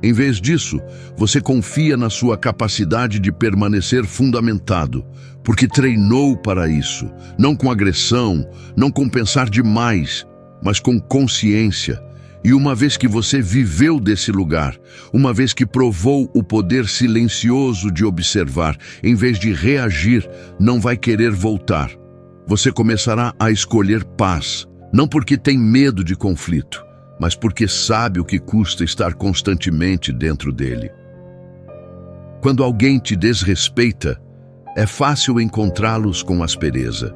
Em vez disso, você confia na sua capacidade de permanecer fundamentado, porque treinou para isso, não com agressão, não com pensar demais, mas com consciência. E uma vez que você viveu desse lugar, uma vez que provou o poder silencioso de observar, em vez de reagir, não vai querer voltar. Você começará a escolher paz, não porque tem medo de conflito, mas porque sabe o que custa estar constantemente dentro dele. Quando alguém te desrespeita, é fácil encontrá-los com aspereza.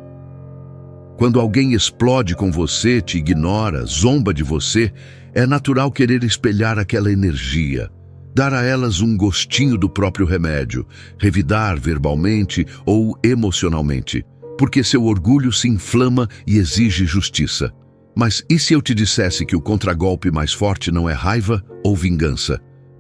Quando alguém explode com você, te ignora, zomba de você, é natural querer espelhar aquela energia, dar a elas um gostinho do próprio remédio, revidar verbalmente ou emocionalmente, porque seu orgulho se inflama e exige justiça. Mas e se eu te dissesse que o contragolpe mais forte não é raiva ou vingança?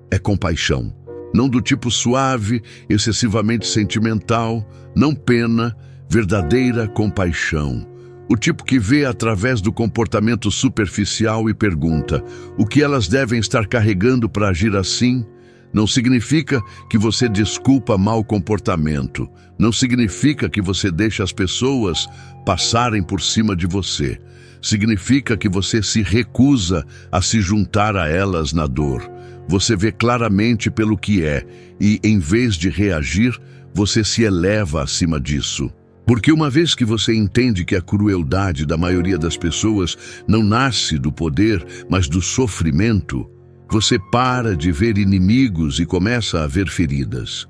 É compaixão. Não do tipo suave, excessivamente sentimental, não pena, verdadeira compaixão. O tipo que vê através do comportamento superficial e pergunta: o que elas devem estar carregando para agir assim? Não significa que você desculpa mau comportamento. Não significa que você deixa as pessoas passarem por cima de você. Significa que você se recusa a se juntar a elas na dor. Você vê claramente pelo que é e, em vez de reagir, você se eleva acima disso. Porque uma vez que você entende que a crueldade da maioria das pessoas não nasce do poder, mas do sofrimento, você para de ver inimigos e começa a ver feridas.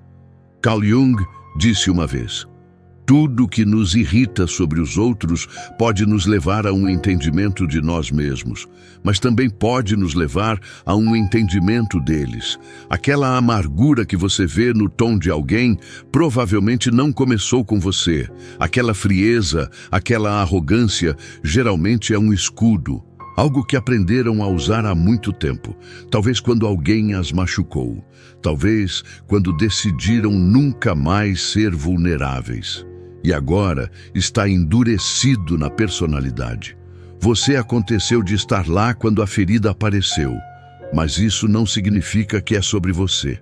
Carl Jung disse uma vez: tudo que nos irrita sobre os outros pode nos levar a um entendimento de nós mesmos, mas também pode nos levar a um entendimento deles. Aquela amargura que você vê no tom de alguém provavelmente não começou com você. Aquela frieza, aquela arrogância, geralmente é um escudo, algo que aprenderam a usar há muito tempo. Talvez quando alguém as machucou, talvez quando decidiram nunca mais ser vulneráveis. E agora está endurecido na personalidade. Você aconteceu de estar lá quando a ferida apareceu, mas isso não significa que é sobre você.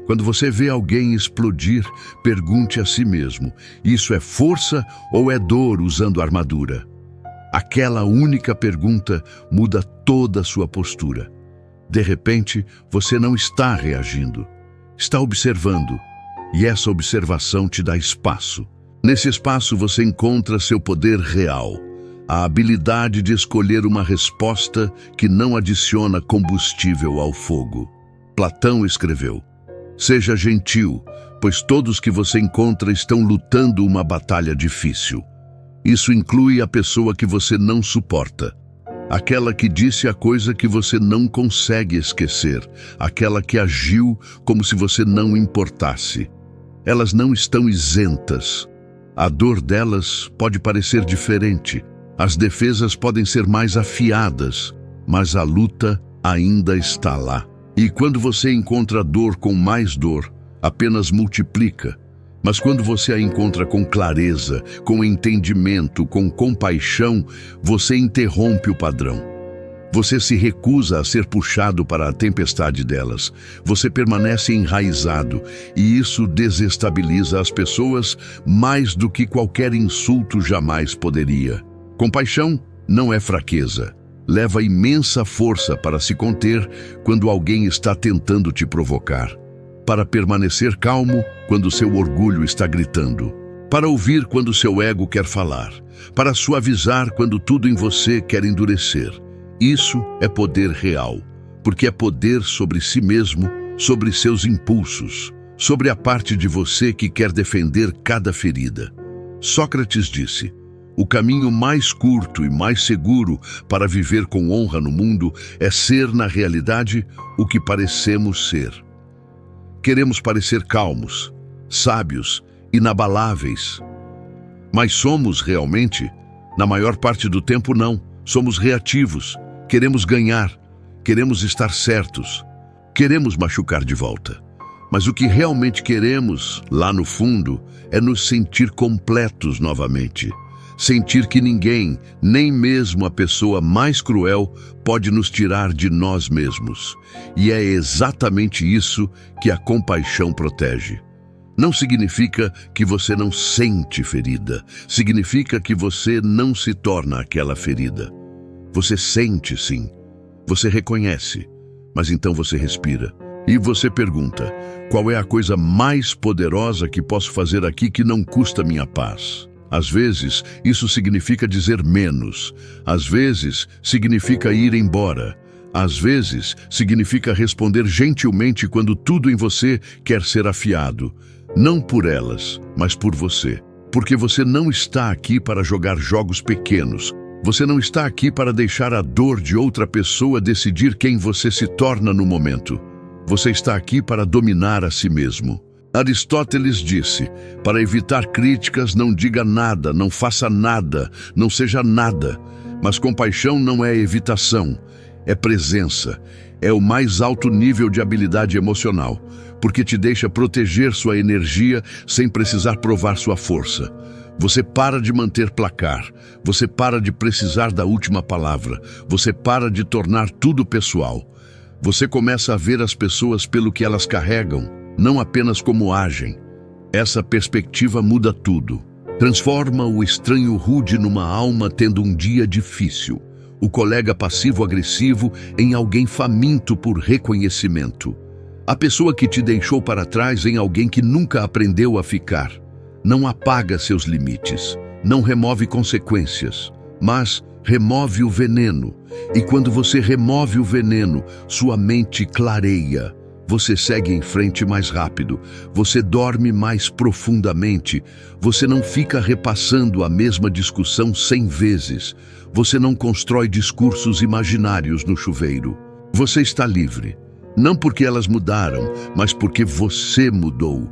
Quando você vê alguém explodir, pergunte a si mesmo: isso é força ou é dor usando armadura? Aquela única pergunta muda toda a sua postura. De repente, você não está reagindo, está observando, e essa observação te dá espaço. Nesse espaço você encontra seu poder real, a habilidade de escolher uma resposta que não adiciona combustível ao fogo. Platão escreveu: seja gentil, pois todos que você encontra estão lutando uma batalha difícil. Isso inclui a pessoa que você não suporta, aquela que disse a coisa que você não consegue esquecer, aquela que agiu como se você não importasse. Elas não estão isentas. A dor delas pode parecer diferente, as defesas podem ser mais afiadas, mas a luta ainda está lá. E quando você encontra dor com mais dor, apenas multiplica. Mas quando você a encontra com clareza, com entendimento, com compaixão, você interrompe o padrão. Você se recusa a ser puxado para a tempestade delas. Você permanece enraizado, e isso desestabiliza as pessoas mais do que qualquer insulto jamais poderia. Compaixão não é fraqueza. Leva imensa força para se conter quando alguém está tentando te provocar. Para permanecer calmo quando seu orgulho está gritando. Para ouvir quando seu ego quer falar. Para suavizar quando tudo em você quer endurecer. Isso é poder real, porque é poder sobre si mesmo, sobre seus impulsos, sobre a parte de você que quer defender cada ferida. Sócrates disse: o caminho mais curto e mais seguro para viver com honra no mundo é ser, na realidade, o que parecemos ser. Queremos parecer calmos, sábios inabaláveis. Mas somos realmente? Na maior parte do tempo, não. Somos reativos. Queremos ganhar. Queremos estar certos. Queremos machucar de volta. Mas o que realmente queremos, lá no fundo, é nos sentir completos novamente. Sentir que ninguém, nem mesmo a pessoa mais cruel, pode nos tirar de nós mesmos. E é exatamente isso que a compaixão protege. Não significa que você não sente ferida. Significa que você não se torna aquela ferida. Você sente, sim. Você reconhece. Mas então você respira. E você pergunta, qual é a coisa mais poderosa que posso fazer aqui que não custa minha paz? Às vezes, isso significa dizer menos. Às vezes, significa ir embora. Às vezes, significa responder gentilmente quando tudo em você quer ser afiado. Não por elas, mas por você. Porque você não está aqui para jogar jogos pequenos. Você não está aqui para deixar a dor de outra pessoa decidir quem você se torna no momento. Você está aqui para dominar a si mesmo. Aristóteles disse, para evitar críticas, não diga nada, não faça nada, não seja nada. Mas compaixão não é evitação, é presença. É o mais alto nível de habilidade emocional, porque te deixa proteger sua energia sem precisar provar sua força. Você para de manter placar, você para de precisar da última palavra, você para de tornar tudo pessoal. Você começa a ver as pessoas pelo que elas carregam, não apenas como agem. Essa perspectiva muda tudo. Transforma o estranho rude numa alma tendo um dia difícil. O colega passivo-agressivo em alguém faminto por reconhecimento. A pessoa que te deixou para trás em alguém que nunca aprendeu a ficar. Não apaga seus limites, não remove consequências, mas remove o veneno. E quando você remove o veneno, sua mente clareia. Você segue em frente mais rápido, você dorme mais profundamente, você não fica repassando a mesma discussão 100 vezes, você não constrói discursos imaginários no chuveiro. Você está livre, não porque elas mudaram, mas porque você mudou.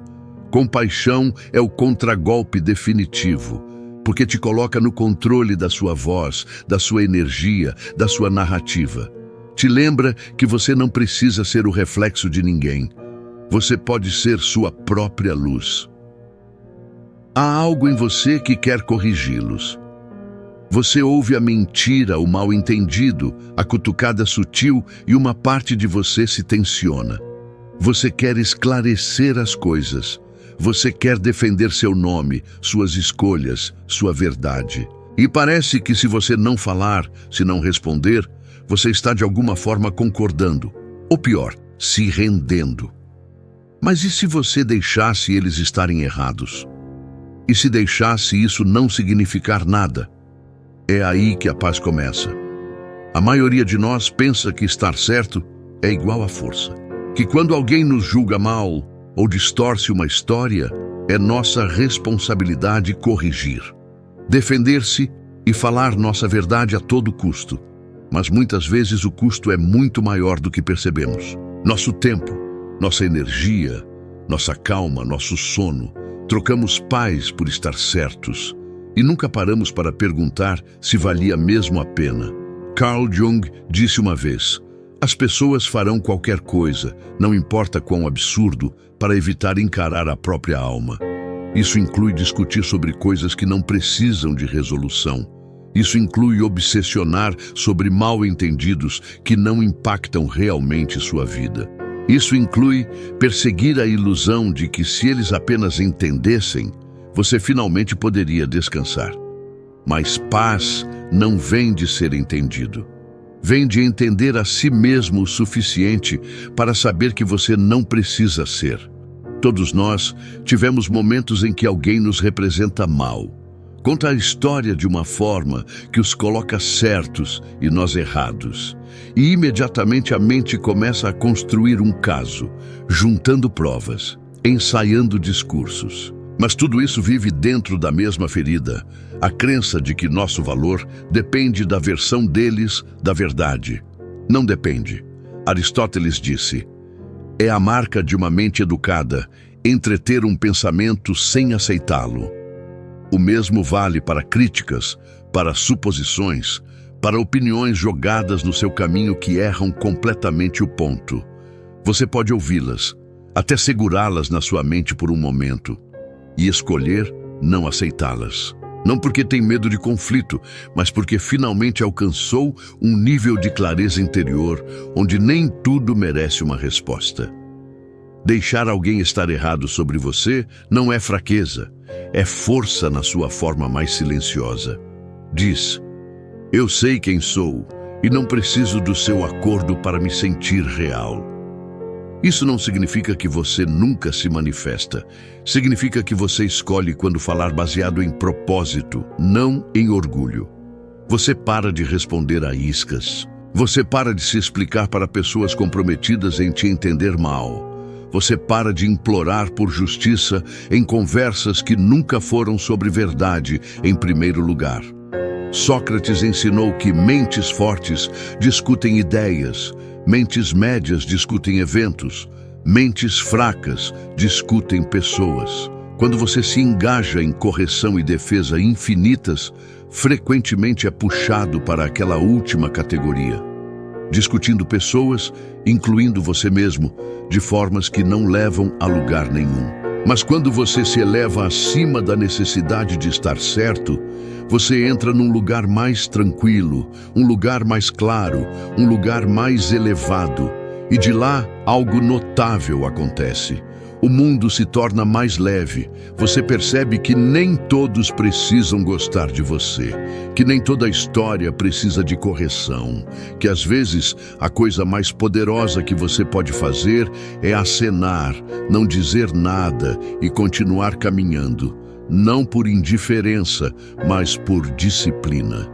Compaixão é o contragolpe definitivo, porque te coloca no controle da sua voz, da sua energia, da sua narrativa. Te lembra que você não precisa ser o reflexo de ninguém. Você pode ser sua própria luz. Há algo em você que quer corrigi-los. Você ouve a mentira, o mal-entendido, a cutucada sutil e uma parte de você se tensiona. Você quer esclarecer as coisas. Você quer defender seu nome, suas escolhas, sua verdade. E parece que se você não falar, se não responder, você está de alguma forma concordando, ou pior, se rendendo. Mas e se você deixasse eles estarem errados? E se deixasse isso não significar nada? É aí que a paz começa. A maioria de nós pensa que estar certo é igual à força. Que quando alguém nos julga mal ou distorce uma história, é nossa responsabilidade corrigir. Defender-se e falar nossa verdade a todo custo. Mas muitas vezes o custo é muito maior do que percebemos. Nosso tempo, nossa energia, nossa calma, nosso sono. Trocamos paz por estar certos. E nunca paramos para perguntar se valia mesmo a pena. Carl Jung disse uma vez, as pessoas farão qualquer coisa, não importa quão absurdo, para evitar encarar a própria alma. Isso inclui discutir sobre coisas que não precisam de resolução. Isso inclui obsessionar sobre mal-entendidos que não impactam realmente sua vida. Isso inclui perseguir a ilusão de que se eles apenas entendessem, você finalmente poderia descansar. Mas paz não vem de ser entendido. Vem de entender a si mesmo o suficiente para saber que você não precisa ser. Todos nós tivemos momentos em que alguém nos representa mal. Conta a história de uma forma que os coloca certos e nós errados. E imediatamente a mente começa a construir um caso, juntando provas, ensaiando discursos. Mas tudo isso vive dentro da mesma ferida, a crença de que nosso valor depende da versão deles da verdade. Não depende. Aristóteles disse, é a marca de uma mente educada, entreter um pensamento sem aceitá-lo. O mesmo vale para críticas, para suposições, para opiniões jogadas no seu caminho que erram completamente o ponto. Você pode ouvi-las, até segurá-las na sua mente por um momento, e escolher não aceitá-las. Não porque tem medo de conflito, mas porque finalmente alcançou um nível de clareza interior onde nem tudo merece uma resposta. Deixar alguém estar errado sobre você não é fraqueza, é força na sua forma mais silenciosa. Diz: eu sei quem sou e não preciso do seu acordo para me sentir real. Isso não significa que você nunca se manifesta. Significa que você escolhe quando falar baseado em propósito, não em orgulho. Você para de responder a iscas. Você para de se explicar para pessoas comprometidas em te entender mal. Você para de implorar por justiça em conversas que nunca foram sobre verdade em primeiro lugar. Sócrates ensinou que mentes fortes discutem ideias, mentes médias discutem eventos, mentes fracas discutem pessoas. Quando você se engaja em correção e defesa infinitas, frequentemente é puxado para aquela última categoria, discutindo pessoas, incluindo você mesmo, de formas que não levam a lugar nenhum. Mas quando você se eleva acima da necessidade de estar certo, você entra num lugar mais tranquilo, um lugar mais claro, um lugar mais elevado. E de lá, algo notável acontece. O mundo se torna mais leve. Você percebe que nem todos precisam gostar de você, que nem toda a história precisa de correção, que às vezes a coisa mais poderosa que você pode fazer é acenar, não dizer nada e continuar caminhando, não por indiferença, mas por disciplina.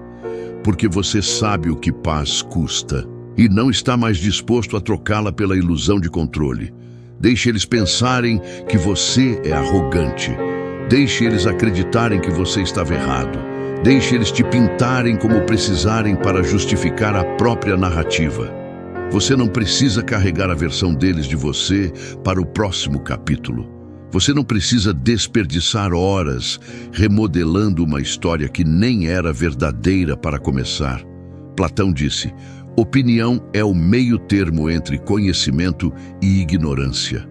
Porque você sabe o que paz custa e não está mais disposto a trocá-la pela ilusão de controle. Deixe eles pensarem que você é arrogante. Deixe eles acreditarem que você estava errado. Deixe eles te pintarem como precisarem para justificar a própria narrativa. Você não precisa carregar a versão deles de você para o próximo capítulo. Você não precisa desperdiçar horas remodelando uma história que nem era verdadeira para começar. Platão disse: opinião é o meio termo entre conhecimento e ignorância.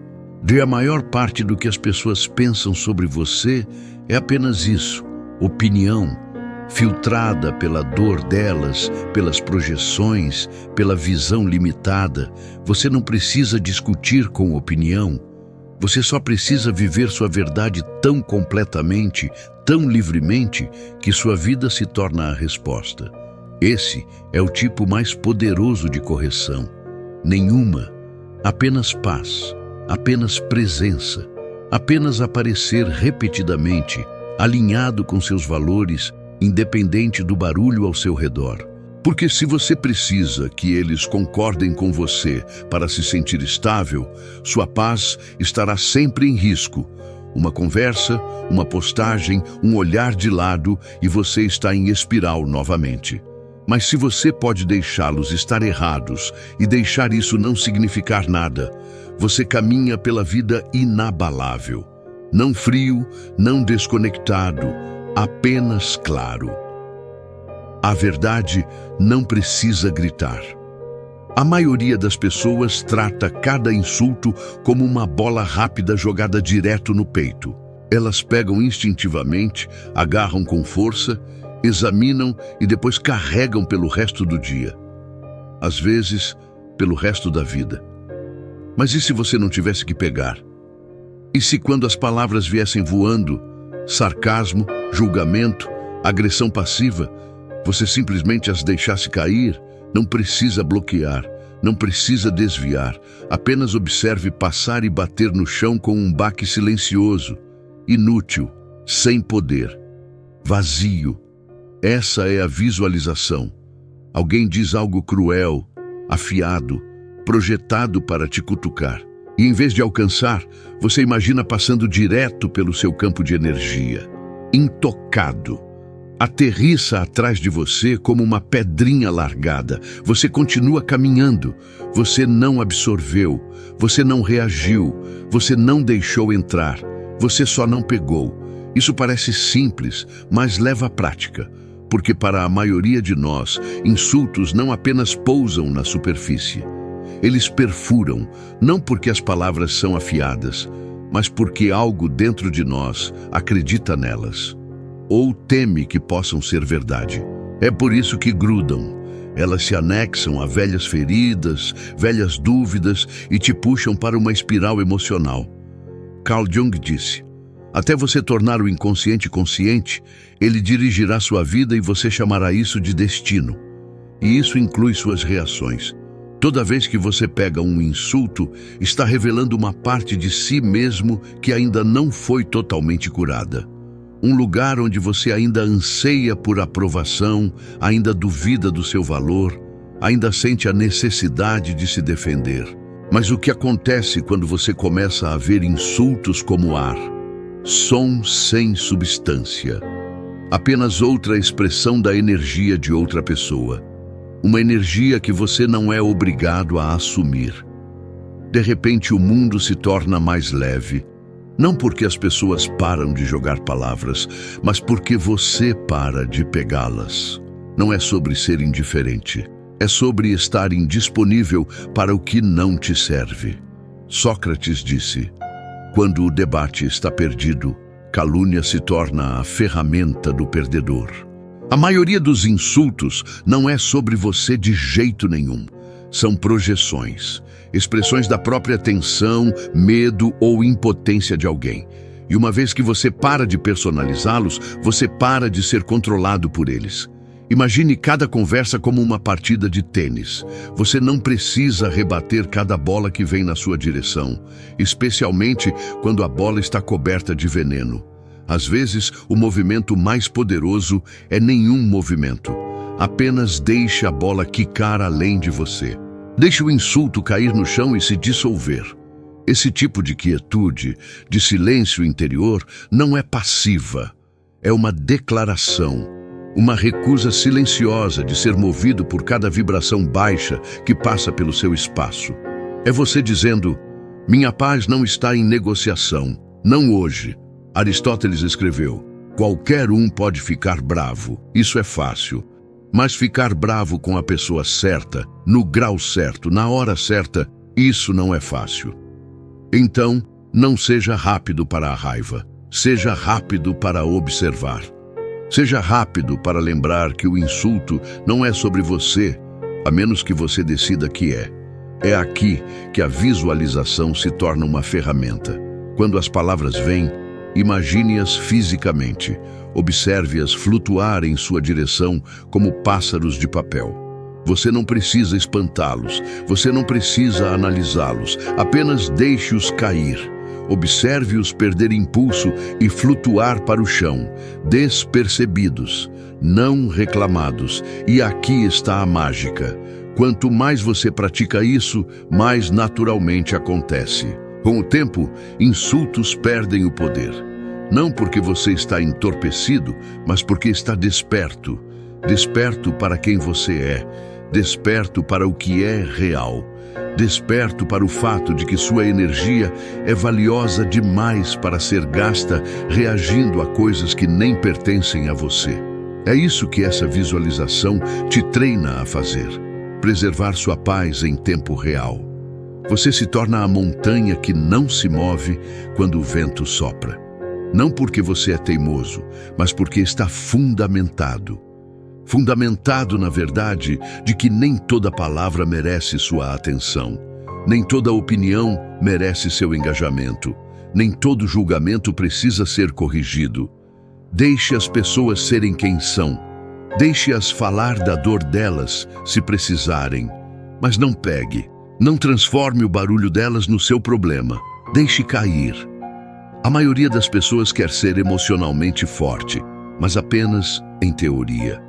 A maior parte do que as pessoas pensam sobre você é apenas isso, opinião, filtrada pela dor delas, pelas projeções, pela visão limitada. Você não precisa discutir com opinião. Você só precisa viver sua verdade tão completamente, tão livremente, que sua vida se torna a resposta. Esse é o tipo mais poderoso de correção. Nenhuma, apenas paz, apenas presença, apenas aparecer repetidamente, alinhado com seus valores, independente do barulho ao seu redor. Porque se você precisa que eles concordem com você para se sentir estável, sua paz estará sempre em risco. Uma conversa, uma postagem, um olhar de lado e você está em espiral novamente. Mas se você pode deixá-los estar errados e deixar isso não significar nada, você caminha pela vida inabalável. Não frio, não desconectado, apenas claro. A verdade não precisa gritar. A maioria das pessoas trata cada insulto como uma bola rápida jogada direto no peito. Elas pegam instintivamente, agarram com força, examinam e depois carregam pelo resto do dia. Às vezes, pelo resto da vida. Mas e se você não tivesse que pegar? E se quando as palavras viessem voando, sarcasmo, julgamento, agressão passiva, você simplesmente as deixasse cair? Não precisa bloquear, não precisa desviar, apenas observe passar e bater no chão com um baque silencioso, inútil, sem poder, vazio. Essa é a visualização. Alguém diz algo cruel, afiado, projetado para te cutucar. E em vez de alcançar, você imagina passando direto pelo seu campo de energia, intocado. aterrissa atrás de você como uma pedrinha largada. Você continua caminhando. Você não absorveu. Você não reagiu. Você não deixou entrar. Você só não pegou. Isso parece simples, mas leva à prática. Porque para a maioria de nós, insultos não apenas pousam na superfície. Eles perfuram, não porque as palavras são afiadas, mas porque algo dentro de nós acredita nelas, ou teme que possam ser verdade. É por isso que grudam. Elas se anexam a velhas feridas, velhas dúvidas e te puxam para uma espiral emocional. Carl Jung disse: até você tornar o inconsciente consciente, ele dirigirá sua vida e você chamará isso de destino. E isso inclui suas reações. Toda vez que você pega um insulto, está revelando uma parte de si mesmo que ainda não foi totalmente curada. Um lugar onde você ainda anseia por aprovação, ainda duvida do seu valor, ainda sente a necessidade de se defender. Mas o que acontece quando você começa a ver insultos como ar? Som sem substância. Apenas outra expressão da energia de outra pessoa. Uma energia que você não é obrigado a assumir. De repente o mundo se torna mais leve. Não porque as pessoas param de jogar palavras, mas porque você para de pegá-las. Não é sobre ser indiferente. É sobre estar indisponível para o que não te serve. Sócrates disse: quando o debate está perdido, calúnia se torna a ferramenta do perdedor. A maioria dos insultos não é sobre você de jeito nenhum. São projeções, expressões da própria tensão, medo ou impotência de alguém. E uma vez que você para de personalizá-los, você para de ser controlado por eles. Imagine cada conversa como uma partida de tênis. Você não precisa rebater cada bola que vem na sua direção, especialmente quando a bola está coberta de veneno. Às vezes, o movimento mais poderoso é nenhum movimento. Apenas deixe a bola quicar além de você. Deixe o insulto cair no chão e se dissolver. Esse tipo de quietude, de silêncio interior, não é passiva. É uma declaração, uma recusa silenciosa de ser movido por cada vibração baixa que passa pelo seu espaço. É você dizendo: minha paz não está em negociação, não hoje. Aristóteles escreveu: qualquer um pode ficar bravo, isso é fácil. Mas ficar bravo com a pessoa certa, no grau certo, na hora certa, isso não é fácil. Então, não seja rápido para a raiva, seja rápido para observar. Seja rápido para lembrar que o insulto não é sobre você, a menos que você decida que é. É aqui que a visualização se torna uma ferramenta. Quando as palavras vêm, imagine-as fisicamente. Observe-as flutuar em sua direção como pássaros de papel. Você não precisa espantá-los, você não precisa analisá-los, apenas deixe-os cair. Observe-os perder impulso e flutuar para o chão, despercebidos, não reclamados. E aqui está a mágica. Quanto mais você pratica isso, mais naturalmente acontece. Com o tempo, insultos perdem o poder. Não porque você está entorpecido, mas porque está desperto. Desperto para quem você é. Desperto para o que é real. Desperto para o fato de que sua energia é valiosa demais para ser gasta reagindo a coisas que nem pertencem a você. É isso que essa visualização te treina a fazer. Preservar sua paz em tempo real. Você se torna a montanha que não se move quando o vento sopra. Não porque você é teimoso, mas porque está fundamentado. Fundamentado na verdade de que nem toda palavra merece sua atenção. Nem toda opinião merece seu engajamento. Nem todo julgamento precisa ser corrigido. Deixe as pessoas serem quem são. Deixe-as falar da dor delas, se precisarem. Mas não pegue. Não transforme o barulho delas no seu problema. Deixe cair. A maioria das pessoas quer ser emocionalmente forte, mas apenas em teoria.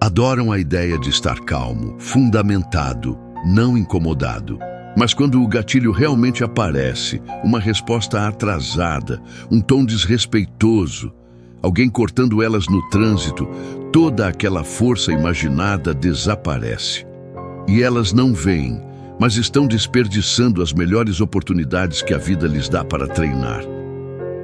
Adoram a ideia de estar calmo, fundamentado, não incomodado. Mas quando o gatilho realmente aparece, uma resposta atrasada, um tom desrespeitoso, alguém cortando elas no trânsito, toda aquela força imaginada desaparece. E elas não veem, mas estão desperdiçando as melhores oportunidades que a vida lhes dá para treinar.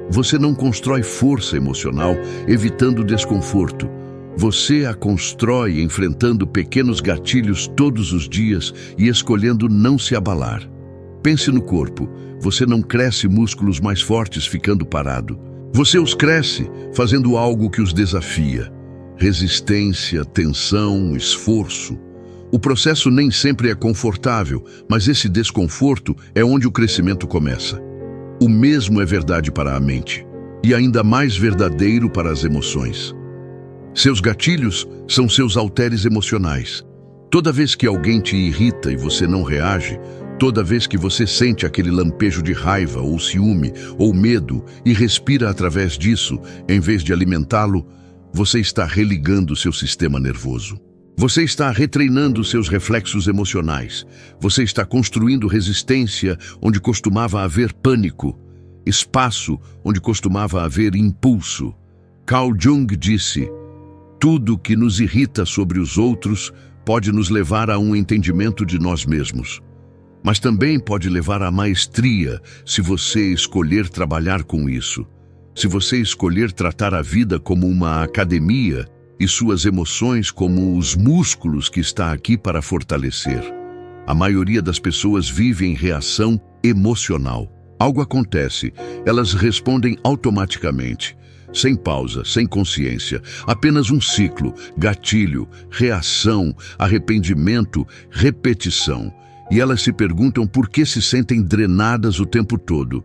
Você não constrói força emocional evitando desconforto. Você a constrói enfrentando pequenos gatilhos todos os dias e escolhendo não se abalar. Pense no corpo. Você não cresce músculos mais fortes ficando parado. Você os cresce fazendo algo que os desafia. Resistência, tensão, esforço. O processo nem sempre é confortável, mas esse desconforto é onde o crescimento começa. O mesmo é verdade para a mente, e ainda mais verdadeiro para as emoções. Seus gatilhos são seus halteres emocionais. Toda vez que alguém te irrita e você não reage, toda vez que você sente aquele lampejo de raiva ou ciúme ou medo e respira através disso, em vez de alimentá-lo, você está religando seu sistema nervoso. Você está retreinando seus reflexos emocionais. Você está construindo resistência onde costumava haver pânico, espaço onde costumava haver impulso. Carl Jung disse: tudo que nos irrita sobre os outros pode nos levar a um entendimento de nós mesmos. Mas também pode levar à maestria se você escolher trabalhar com isso. Se você escolher tratar a vida como uma academia e suas emoções como os músculos que está aqui para fortalecer. A maioria das pessoas vive em reação emocional. Algo acontece, elas respondem automaticamente, sem pausa, sem consciência, apenas um ciclo, gatilho, reação, arrependimento, repetição. E elas se perguntam por que se sentem drenadas o tempo todo.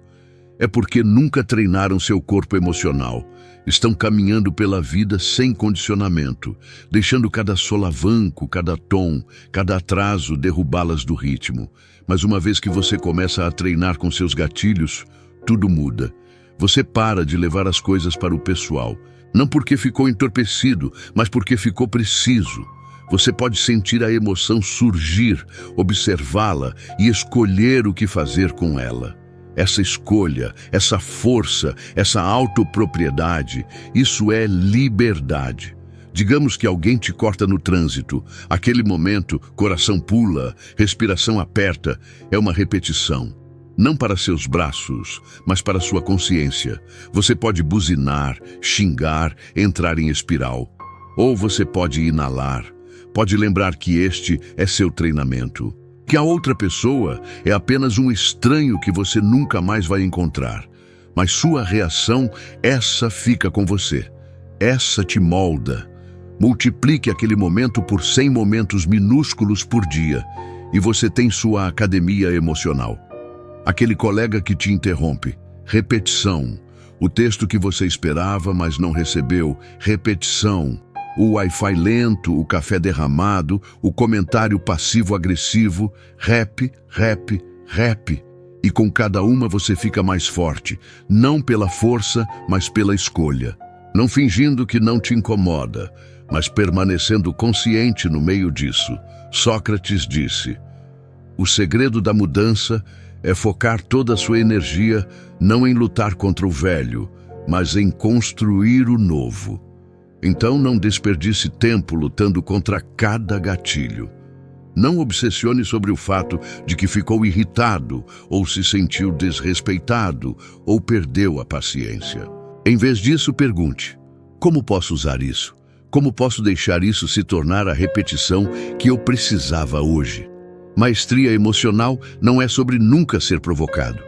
É porque nunca treinaram seu corpo emocional. Estão caminhando pela vida sem condicionamento, deixando cada solavanco, cada tom, cada atraso derrubá-las do ritmo. Mas uma vez que você começa a treinar com seus gatilhos, tudo muda. Você para de levar as coisas para o pessoal, não porque ficou entorpecido, mas porque ficou preciso. Você pode sentir a emoção surgir, observá-la e escolher o que fazer com ela. Essa escolha, essa força, essa autopropriedade, isso é liberdade. Digamos que alguém te corta no trânsito. Aquele momento, coração pula, respiração aperta, é uma repetição. Não para seus braços, mas para sua consciência. Você pode buzinar, xingar, entrar em espiral. Ou você pode inalar. Pode lembrar que este é seu treinamento. Que a outra pessoa é apenas um estranho que você nunca mais vai encontrar. Mas sua reação, essa fica com você. Essa te molda. Multiplique aquele momento por 100 momentos minúsculos por dia e você tem sua academia emocional. Aquele colega que te interrompe. Repetição. O texto que você esperava, mas não recebeu. Repetição. O Wi-Fi lento, o café derramado, o comentário passivo-agressivo, rap. E com cada uma você fica mais forte, não pela força, mas pela escolha. Não fingindo que não te incomoda, mas permanecendo consciente no meio disso. Sócrates disse: o segredo da mudança é focar toda a sua energia não em lutar contra o velho, mas em construir o novo. Então não desperdice tempo lutando contra cada gatilho. Não obsessione sobre o fato de que ficou irritado, ou se sentiu desrespeitado, ou perdeu a paciência. Em vez disso, pergunte: como posso usar isso? Como posso deixar isso se tornar a repetição que eu precisava hoje? Maestria emocional não é sobre nunca ser provocado.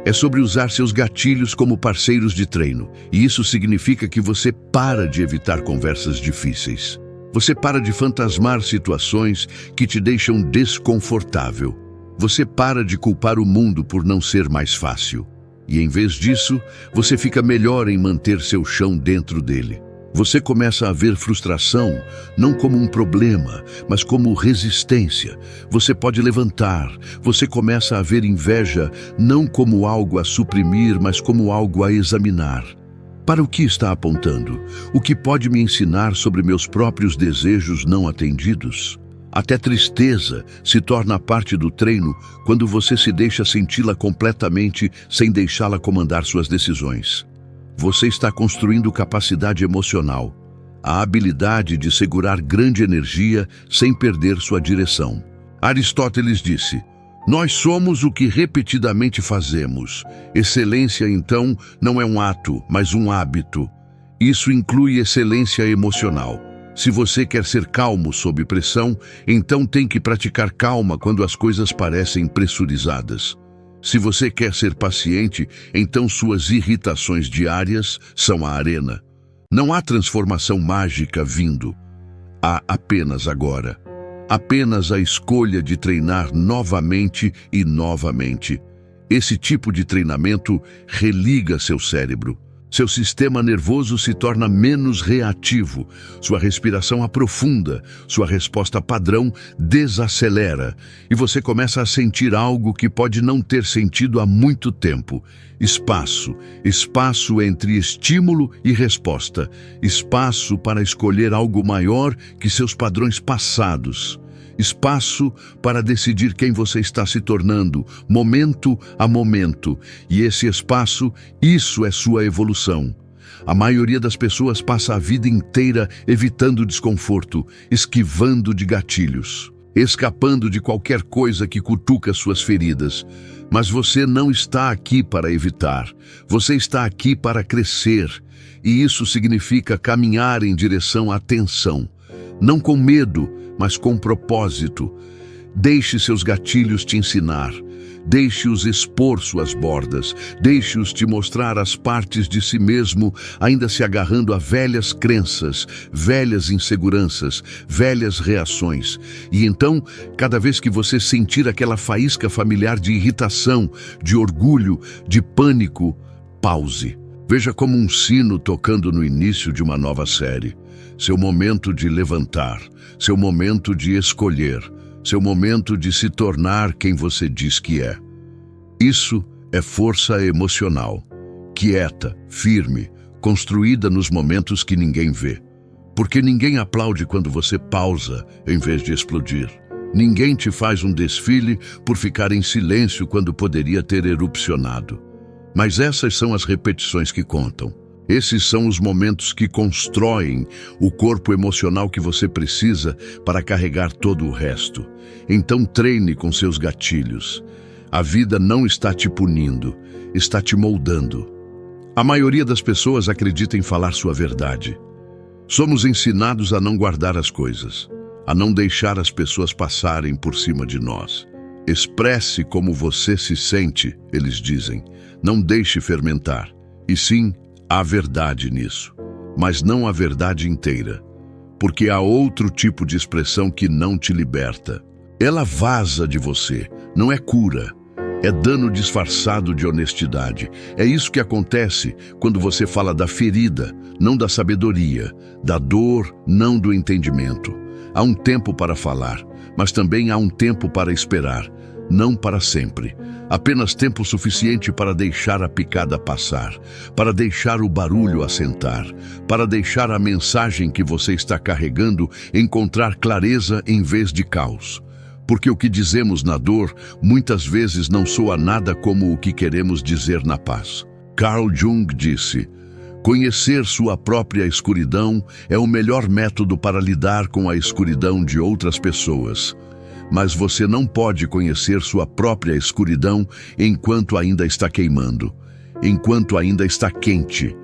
É sobre usar seus gatilhos como parceiros de treino. E isso significa que você para de evitar conversas difíceis. Você para de fantasmar situações que te deixam desconfortável. Você para de culpar o mundo por não ser mais fácil. E em vez disso, você fica melhor em manter seu chão dentro dele. Você começa a ver frustração não como um problema, mas como resistência. Você pode levantar. Você começa a ver inveja não como algo a suprimir, mas como algo a examinar. Para o que está apontando? O que pode me ensinar sobre meus próprios desejos não atendidos? Até tristeza se torna parte do treino quando você se deixa senti-la completamente sem deixá-la comandar suas decisões. Você está construindo capacidade emocional, a habilidade de segurar grande energia sem perder sua direção. Aristóteles disse: nós somos o que repetidamente fazemos. Excelência, então, não é um ato, mas um hábito. Isso inclui excelência emocional. Se você quer ser calmo sob pressão, então tem que praticar calma quando as coisas parecem pressurizadas. Se você quer ser paciente, então suas irritações diárias são a arena. Não há transformação mágica vindo. Há apenas agora. Apenas a escolha de treinar novamente e novamente. Esse tipo de treinamento religa seu cérebro. Seu sistema nervoso se torna menos reativo, sua respiração aprofunda, sua resposta padrão desacelera e você começa a sentir algo que pode não ter sentido há muito tempo. Espaço. Espaço entre estímulo e resposta. Espaço para escolher algo maior que seus padrões passados. Espaço para decidir quem você está se tornando, momento a momento. E esse espaço, isso é sua evolução. A maioria das pessoas passa a vida inteira evitando desconforto, esquivando de gatilhos, escapando de qualquer coisa que cutuca suas feridas. Mas você não está aqui para evitar. Você está aqui para crescer. E isso significa caminhar em direção à tensão. Não com medo, mas com propósito. Deixe seus gatilhos te ensinar. Deixe-os expor suas bordas. Deixe-os te mostrar as partes de si mesmo, ainda se agarrando a velhas crenças, velhas inseguranças, velhas reações. E então, cada vez que você sentir aquela faísca familiar de irritação, de orgulho, de pânico, pause. Veja como um sino tocando no início de uma nova série. Seu momento de levantar, seu momento de escolher, seu momento de se tornar quem você diz que é. Isso é força emocional, quieta, firme, construída nos momentos que ninguém vê. Porque ninguém aplaude quando você pausa em vez de explodir. Ninguém te faz um desfile por ficar em silêncio quando poderia ter erupcionado. Mas essas são as repetições que contam. Esses são os momentos que constroem o corpo emocional que você precisa para carregar todo o resto. Então treine com seus gatilhos. A vida não está te punindo, está te moldando. A maioria das pessoas acredita em falar sua verdade. Somos ensinados a não guardar as coisas, a não deixar as pessoas passarem por cima de nós. Expresse como você se sente, eles dizem. Não deixe fermentar. E sim, há verdade nisso, mas não a verdade inteira, porque há outro tipo de expressão que não te liberta. Ela vaza de você, não é cura, é dano disfarçado de honestidade. É isso que acontece quando você fala da ferida, não da sabedoria, da dor, não do entendimento. Há um tempo para falar, mas também há um tempo para esperar, não para sempre. Apenas tempo suficiente para deixar a picada passar, para deixar o barulho assentar, para deixar a mensagem que você está carregando encontrar clareza em vez de caos. Porque o que dizemos na dor muitas vezes não soa nada como o que queremos dizer na paz. Carl Jung disse: conhecer sua própria escuridão é o melhor método para lidar com a escuridão de outras pessoas. Mas você não pode conhecer sua própria escuridão enquanto ainda está queimando, enquanto ainda está quente,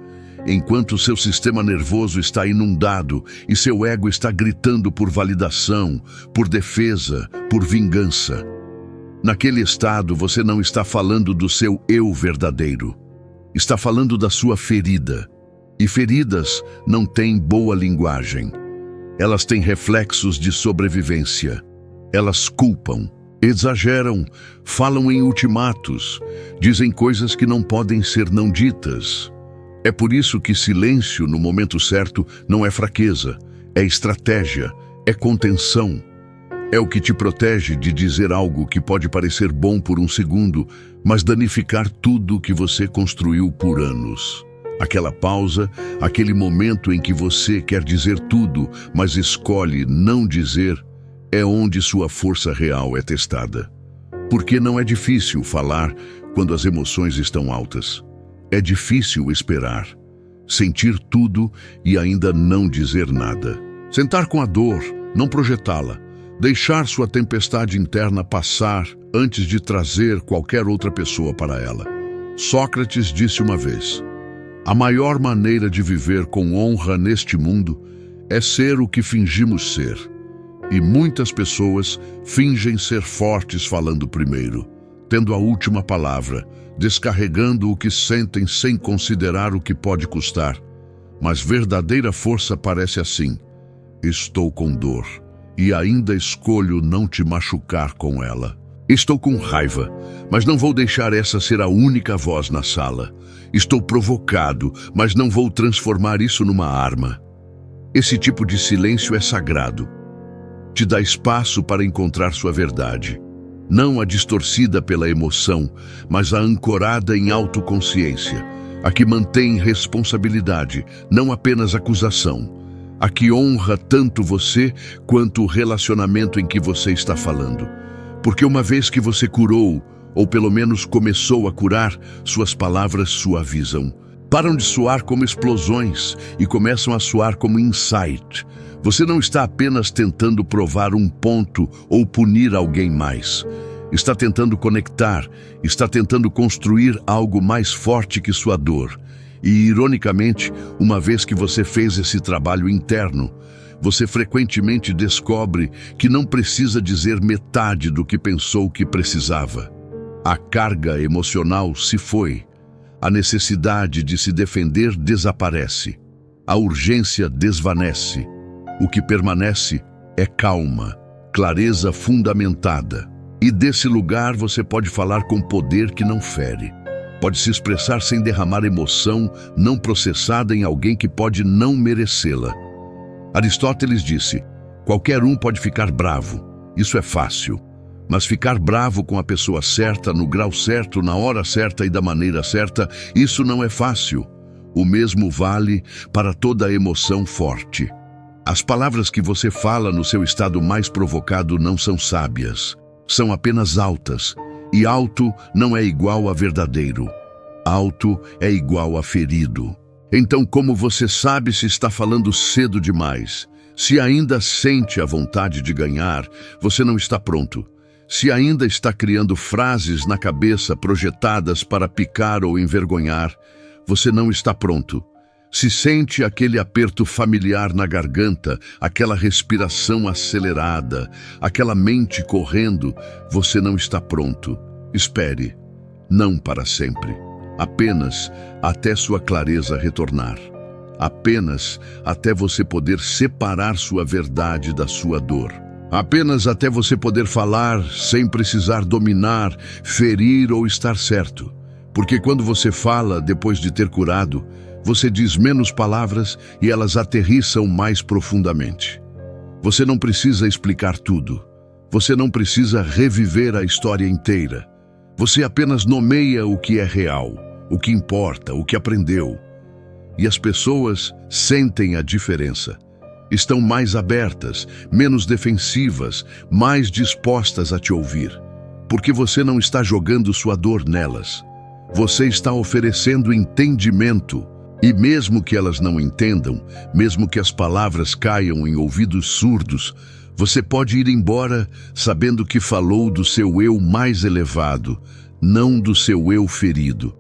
enquanto seu sistema nervoso está inundado e seu ego está gritando por validação, por defesa, por vingança. Naquele estado, você não está falando do seu eu verdadeiro. Está falando da sua ferida. E feridas não têm boa linguagem. Elas têm reflexos de sobrevivência. Elas culpam, exageram, falam em ultimatos, dizem coisas que não podem ser não ditas. É por isso que silêncio no momento certo não é fraqueza, é estratégia, é contenção. É o que te protege de dizer algo que pode parecer bom por um segundo, mas danificar tudo que você construiu por anos. Aquela pausa, aquele momento em que você quer dizer tudo, mas escolhe não dizer, é onde sua força real é testada. Porque não é difícil falar quando as emoções estão altas. É difícil esperar sentir tudo e ainda não dizer nada. Sentar com a dor, não projetá-la. Deixar sua tempestade interna passar antes de trazer qualquer outra pessoa para ela. Sócrates disse uma vez: a maior maneira de viver com honra neste mundo é ser o que fingimos ser. E muitas pessoas fingem ser fortes falando primeiro, tendo a última palavra, descarregando o que sentem sem considerar o que pode custar. Mas verdadeira força parece assim: estou com dor e ainda escolho não te machucar com ela. Estou com raiva, mas não vou deixar essa ser a única voz na sala. Estou provocado, mas não vou transformar isso numa arma. Esse tipo de silêncio é sagrado. Te dá espaço para encontrar sua verdade. Não a distorcida pela emoção, mas a ancorada em autoconsciência. A que mantém responsabilidade, não apenas acusação. A que honra tanto você quanto o relacionamento em que você está falando. Porque uma vez que você curou, ou pelo menos começou a curar, suas palavras suavizam. Param de soar como explosões e começam a soar como insight. Você não está apenas tentando provar um ponto ou punir alguém mais. Está tentando conectar, está tentando construir algo mais forte que sua dor. E, ironicamente, uma vez que você fez esse trabalho interno, você frequentemente descobre que não precisa dizer metade do que pensou que precisava. A carga emocional se foi. A necessidade de se defender desaparece. A urgência desvanece. O que permanece é calma, clareza fundamentada. E desse lugar você pode falar com poder que não fere. Pode se expressar sem derramar emoção não processada em alguém que pode não merecê-la. Aristóteles disse: qualquer um pode ficar bravo. Isso é fácil. Mas ficar bravo com a pessoa certa, no grau certo, na hora certa e da maneira certa, isso não é fácil. O mesmo vale para toda emoção forte. As palavras que você fala no seu estado mais provocado não são sábias. São apenas altas. E alto não é igual a verdadeiro. Alto é igual a ferido. Então, como você sabe se está falando cedo demais? Se ainda sente a vontade de ganhar, você não está pronto. Se ainda está criando frases na cabeça projetadas para picar ou envergonhar, você não está pronto. Se sente aquele aperto familiar na garganta, aquela respiração acelerada, aquela mente correndo, você não está pronto. Espere, não para sempre. Apenas até sua clareza retornar. Apenas até você poder separar sua verdade da sua dor. Apenas até você poder falar sem precisar dominar, ferir ou estar certo. Porque quando você fala depois de ter curado, você diz menos palavras e elas aterrissam mais profundamente. Você não precisa explicar tudo. Você não precisa reviver a história inteira. Você apenas nomeia o que é real, o que importa, o que aprendeu. E as pessoas sentem a diferença. Estão mais abertas, menos defensivas, mais dispostas a te ouvir. Porque você não está jogando sua dor nelas. Você está oferecendo entendimento. E mesmo que elas não entendam, mesmo que as palavras caiam em ouvidos surdos, você pode ir embora sabendo que falou do seu eu mais elevado, não do seu eu ferido.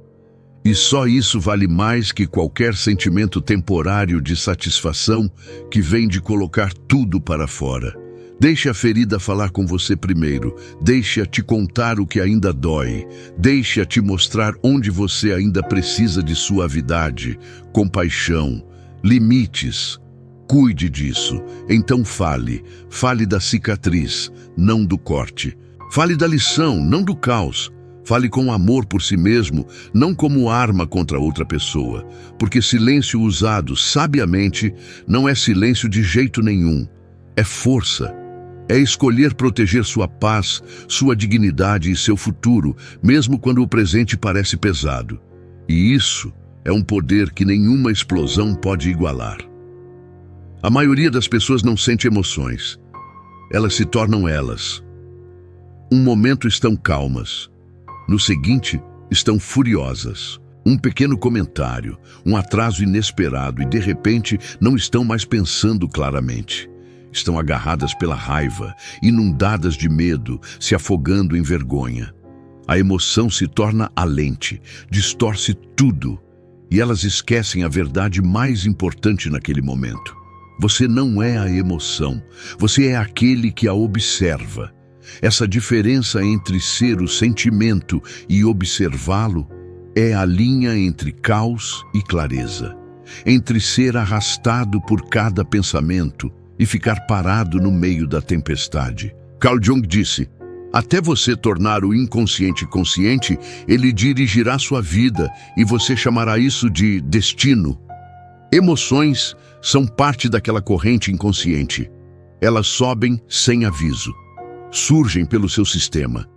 E só isso vale mais que qualquer sentimento temporário de satisfação que vem de colocar tudo para fora. Deixe a ferida falar com você primeiro. Deixe-a te contar o que ainda dói. Deixe-a te mostrar onde você ainda precisa de suavidade, compaixão, limites. Cuide disso. Então fale. Fale da cicatriz, não do corte. Fale da lição, não do caos. Fale com amor por si mesmo, não como arma contra outra pessoa. Porque silêncio usado sabiamente não é silêncio de jeito nenhum. É força. É escolher proteger sua paz, sua dignidade e seu futuro, mesmo quando o presente parece pesado. E isso é um poder que nenhuma explosão pode igualar. A maioria das pessoas não sente emoções. Elas se tornam elas. Um momento estão calmas. No seguinte, estão furiosas. Um pequeno comentário, um atraso inesperado e de repente não estão mais pensando claramente. Estão agarradas pela raiva, inundadas de medo, se afogando em vergonha. A emoção se torna a lente, distorce tudo e elas esquecem a verdade mais importante naquele momento. Você não é a emoção, você é aquele que a observa. Essa diferença entre ser o sentimento e observá-lo é a linha entre caos e clareza, entre ser arrastado por cada pensamento e ficar parado no meio da tempestade. Carl Jung disse: até você tornar o inconsciente consciente, ele dirigirá sua vida e você chamará isso de destino. Emoções são parte daquela corrente inconsciente. Elas sobem sem aviso, surgem pelo seu sistema.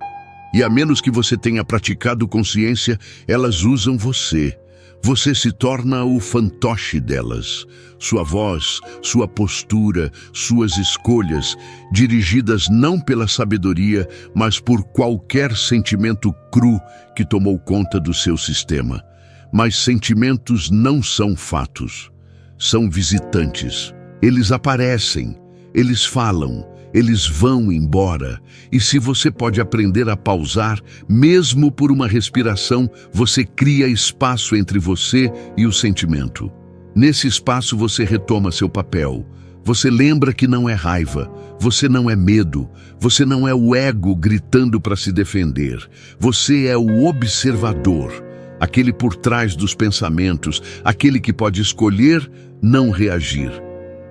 E a menos que você tenha praticado consciência, elas usam você. Você se torna o fantoche delas. Sua voz, sua postura, suas escolhas, dirigidas não pela sabedoria, mas por qualquer sentimento cru que tomou conta do seu sistema. Mas sentimentos não são fatos. São visitantes. Eles aparecem, eles falam, eles vão embora. E se você pode aprender a pausar, mesmo por uma respiração, você cria espaço entre você e o sentimento. Nesse espaço você retoma seu papel. Você lembra que não é raiva, você não é medo, você não é o ego gritando para se defender. Você é o observador, aquele por trás dos pensamentos, aquele que pode escolher não reagir.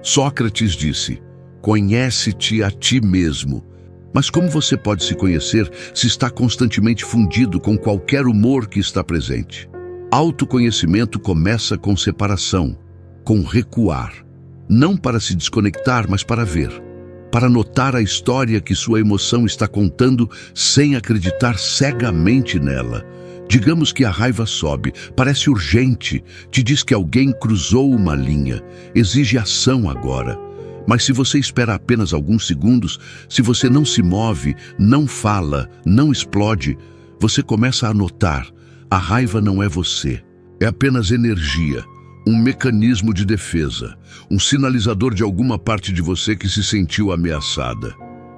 Sócrates disse: conhece-te a ti mesmo. Mas como você pode se conhecer se está constantemente fundido com qualquer humor que está presente? Autoconhecimento começa com separação, com recuar. Não para se desconectar, mas para ver. Para notar a história que sua emoção está contando sem acreditar cegamente nela. Digamos que a raiva sobe, parece urgente, te diz que alguém cruzou uma linha, exige ação agora. Mas se você espera apenas alguns segundos, se você não se move, não fala, não explode, você começa a notar: a raiva não é você. É apenas energia, um mecanismo de defesa, um sinalizador de alguma parte de você que se sentiu ameaçada.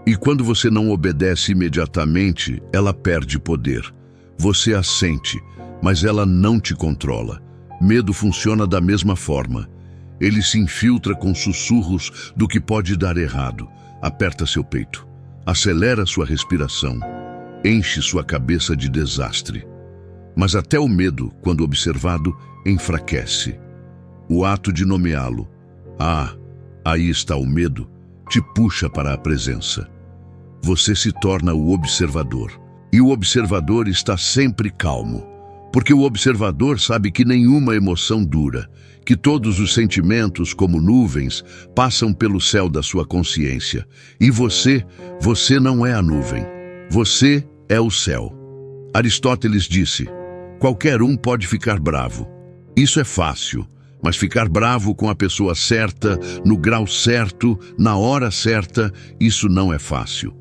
E quando você não obedece imediatamente, ela perde poder. Você a sente, mas ela não te controla. Medo funciona da mesma forma. Ele se infiltra com sussurros do que pode dar errado. Aperta seu peito, acelera sua respiração, enche sua cabeça de desastre. Mas até o medo, quando observado, enfraquece. O ato de nomeá-lo, aí está o medo, te puxa para a presença. Você se torna o observador. E o observador está sempre calmo, porque o observador sabe que nenhuma emoção dura, que todos os sentimentos, como nuvens, passam pelo céu da sua consciência. E você não é a nuvem, você é o céu. Aristóteles disse: qualquer um pode ficar bravo. Isso é fácil, mas ficar bravo com a pessoa certa, no grau certo, na hora certa, isso não é fácil.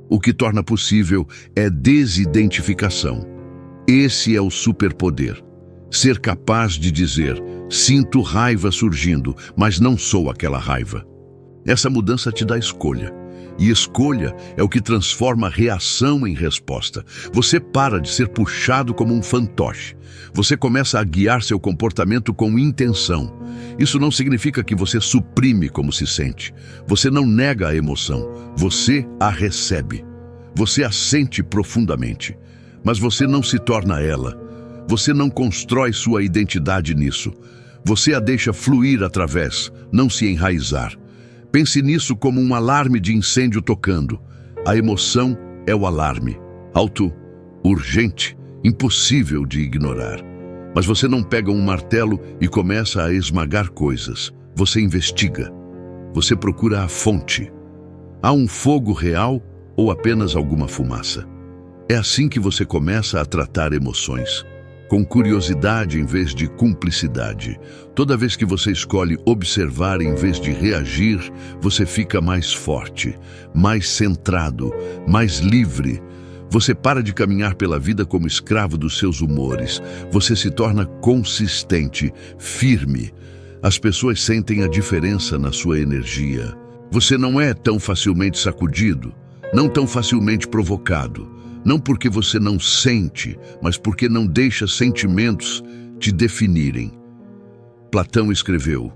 O que torna possível é desidentificação. Esse é o superpoder. Ser capaz de dizer: sinto raiva surgindo, mas não sou aquela raiva. Essa mudança te dá escolha. E escolha é o que transforma reação em resposta. Você para de ser puxado como um fantoche. Você começa a guiar seu comportamento com intenção. Isso não significa que você suprime como se sente. Você não nega a emoção. Você a recebe. Você a sente profundamente. Mas você não se torna ela. Você não constrói sua identidade nisso. Você a deixa fluir através, não se enraizar. Pense nisso como um alarme de incêndio tocando. A emoção é o alarme. Alto, urgente, impossível de ignorar. Mas você não pega um martelo e começa a esmagar coisas. Você investiga. Você procura a fonte. Há um fogo real ou apenas alguma fumaça? É assim que você começa a tratar emoções. Com curiosidade em vez de cumplicidade. Toda vez que você escolhe observar em vez de reagir, você fica mais forte, mais centrado, mais livre. Você para de caminhar pela vida como escravo dos seus humores. Você se torna consistente, firme. As pessoas sentem a diferença na sua energia. Você não é tão facilmente sacudido, não tão facilmente provocado. Não porque você não sente, mas porque não deixa sentimentos te definirem. Platão escreveu: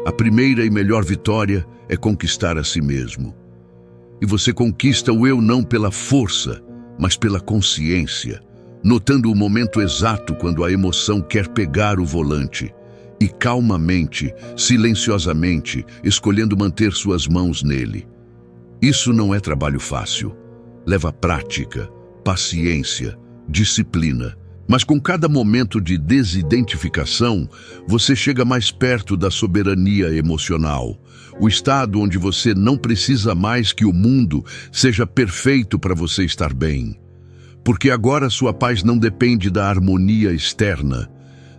a primeira e melhor vitória é conquistar a si mesmo. E você conquista o eu não pela força, mas pela consciência, notando o momento exato quando a emoção quer pegar o volante e calmamente, silenciosamente, escolhendo manter suas mãos nele. Isso não é trabalho fácil. Leva prática, paciência, disciplina. Mas com cada momento de desidentificação, você chega mais perto da soberania emocional, o estado onde você não precisa mais que o mundo seja perfeito para você estar bem. Porque agora sua paz não depende da harmonia externa,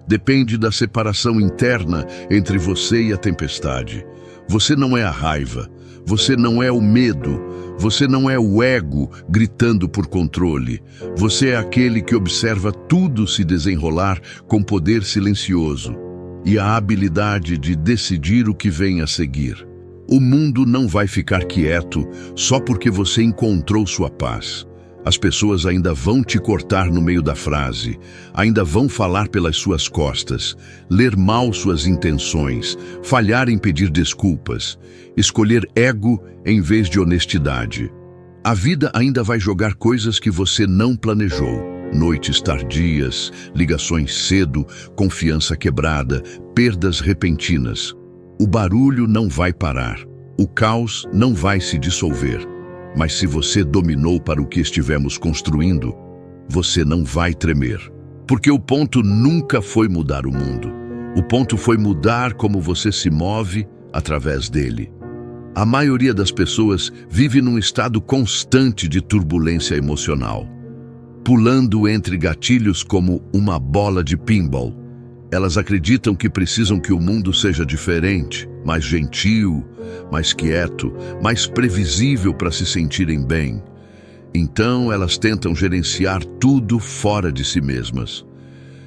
depende da separação interna entre você e a tempestade. Você não é a raiva, você não é o medo, você não é o ego gritando por controle. Você é aquele que observa tudo se desenrolar com poder silencioso e a habilidade de decidir o que vem a seguir. O mundo não vai ficar quieto só porque você encontrou sua paz. As pessoas ainda vão te cortar no meio da frase, ainda vão falar pelas suas costas, ler mal suas intenções, falhar em pedir desculpas, escolher ego em vez de honestidade. A vida ainda vai jogar coisas que você não planejou. Noites tardias, ligações cedo, confiança quebrada, perdas repentinas. O barulho não vai parar, o caos não vai se dissolver. Mas se você dominou para o que estivemos construindo, você não vai tremer. Porque o ponto nunca foi mudar o mundo. O ponto foi mudar como você se move através dele. A maioria das pessoas vive num estado constante de turbulência emocional, pulando entre gatilhos como uma bola de pinball. Elas acreditam que precisam que o mundo seja diferente, mais gentil, mais quieto, mais previsível para se sentirem bem. Então elas tentam gerenciar tudo fora de si mesmas,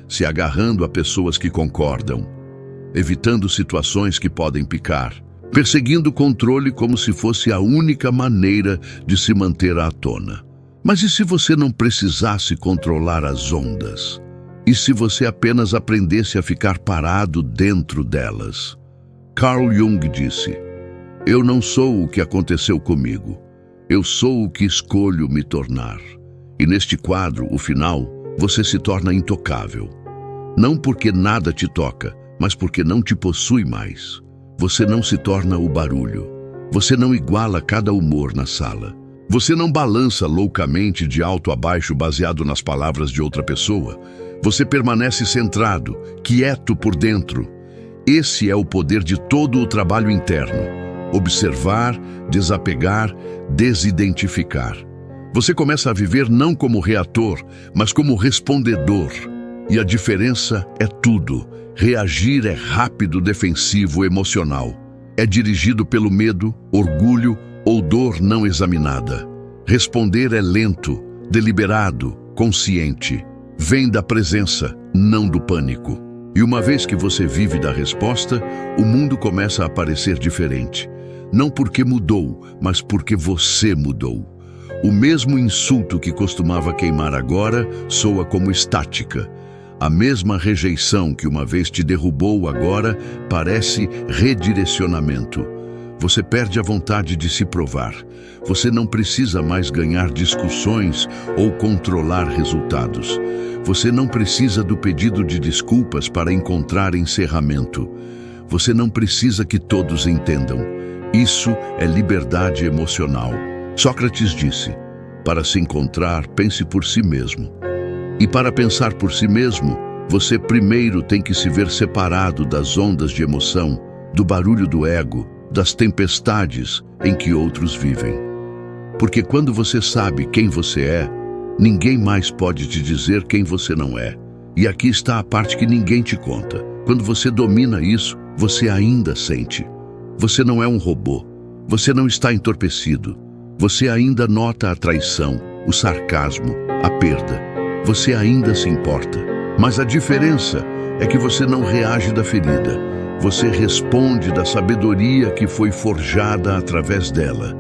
se agarrando a pessoas que concordam, evitando situações que podem picar, perseguindo o controle como se fosse a única maneira de se manter à tona. Mas e se você não precisasse controlar as ondas? E se você apenas aprendesse a ficar parado dentro delas? Carl Jung disse: eu não sou o que aconteceu comigo, eu sou o que escolho me tornar. E neste quadro, o final, você se torna intocável. Não porque nada te toca, mas porque não te possui mais. Você não se torna o barulho. Você não iguala cada humor na sala. Você não balança loucamente de alto a baixo baseado nas palavras de outra pessoa. Você permanece centrado, quieto por dentro. Esse é o poder de todo o trabalho interno. Observar, desapegar, desidentificar. Você começa a viver não como reator, mas como respondedor. E a diferença é tudo. Reagir é rápido, defensivo, emocional. É dirigido pelo medo, orgulho ou dor não examinada. Responder é lento, deliberado, consciente. Vem da presença, não do pânico. E uma vez que você vive da resposta, o mundo começa a parecer diferente. Não porque mudou, mas porque você mudou. O mesmo insulto que costumava queimar agora soa como estática. A mesma rejeição que uma vez te derrubou agora parece redirecionamento. Você perde a vontade de se provar. Você não precisa mais ganhar discussões ou controlar resultados. Você não precisa do pedido de desculpas para encontrar encerramento. Você não precisa que todos entendam. Isso é liberdade emocional. Sócrates disse: para se encontrar, pense por si mesmo. E para pensar por si mesmo, você primeiro tem que se ver separado das ondas de emoção, do barulho do ego, das tempestades em que outros vivem. Porque quando você sabe quem você é, ninguém mais pode te dizer quem você não é. E aqui está a parte que ninguém te conta. Quando você domina isso, você ainda sente. Você não é um robô. Você não está entorpecido. Você ainda nota a traição, o sarcasmo, a perda. Você ainda se importa, mas a diferença é que você não reage da ferida. Você responde da sabedoria que foi forjada através dela.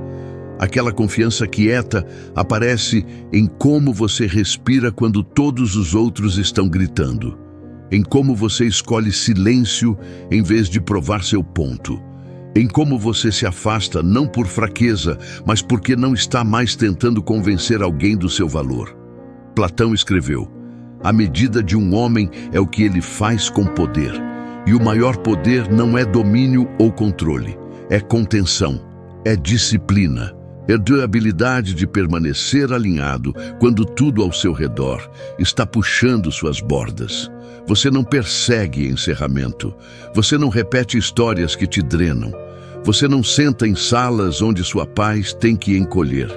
Aquela confiança quieta aparece em como você respira quando todos os outros estão gritando, em como você escolhe silêncio em vez de provar seu ponto, em como você se afasta não por fraqueza, mas porque não está mais tentando convencer alguém do seu valor. Platão escreveu: a medida de um homem é o que ele faz com poder, e o maior poder não é domínio ou controle, é contenção, é disciplina. É a habilidade de permanecer alinhado quando tudo ao seu redor está puxando suas bordas. Você não persegue encerramento. Você não repete histórias que te drenam. Você não senta em salas onde sua paz tem que encolher.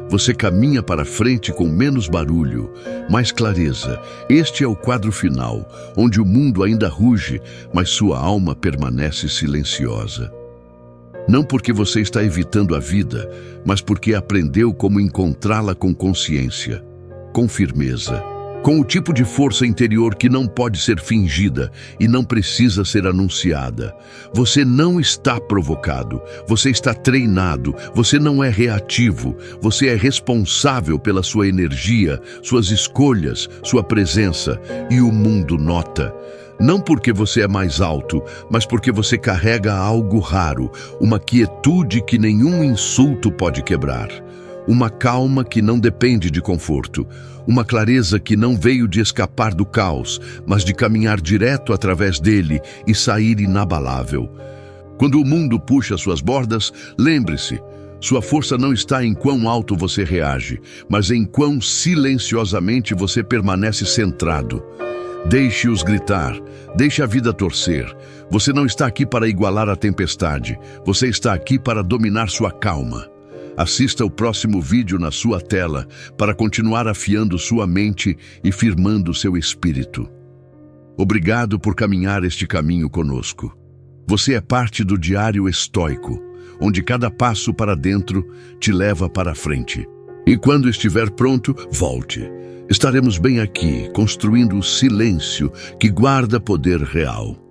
Você caminha para frente com menos barulho, mais clareza. Este é o quadro final, onde o mundo ainda ruge, mas sua alma permanece silenciosa. Não porque você está evitando a vida, mas porque aprendeu como encontrá-la com consciência, com firmeza, com o tipo de força interior que não pode ser fingida e não precisa ser anunciada. Você não está provocado, você está treinado, você não é reativo, você é responsável pela sua energia, suas escolhas, sua presença, e o mundo nota. Não porque você é mais alto, mas porque você carrega algo raro, uma quietude que nenhum insulto pode quebrar, uma calma que não depende de conforto, uma clareza que não veio de escapar do caos, mas de caminhar direto através dele e sair inabalável. Quando o mundo puxa suas bordas, lembre-se, sua força não está em quão alto você reage, mas em quão silenciosamente você permanece centrado. Deixe-os gritar, deixe a vida torcer. Você não está aqui para igualar a tempestade, você está aqui para dominar sua calma. Assista o próximo vídeo na sua tela para continuar afiando sua mente e firmando seu espírito. Obrigado por caminhar este caminho conosco. Você é parte do Diário Estoico, onde cada passo para dentro te leva para a frente. E quando estiver pronto, volte. Estaremos bem aqui, construindo o silêncio que guarda poder real.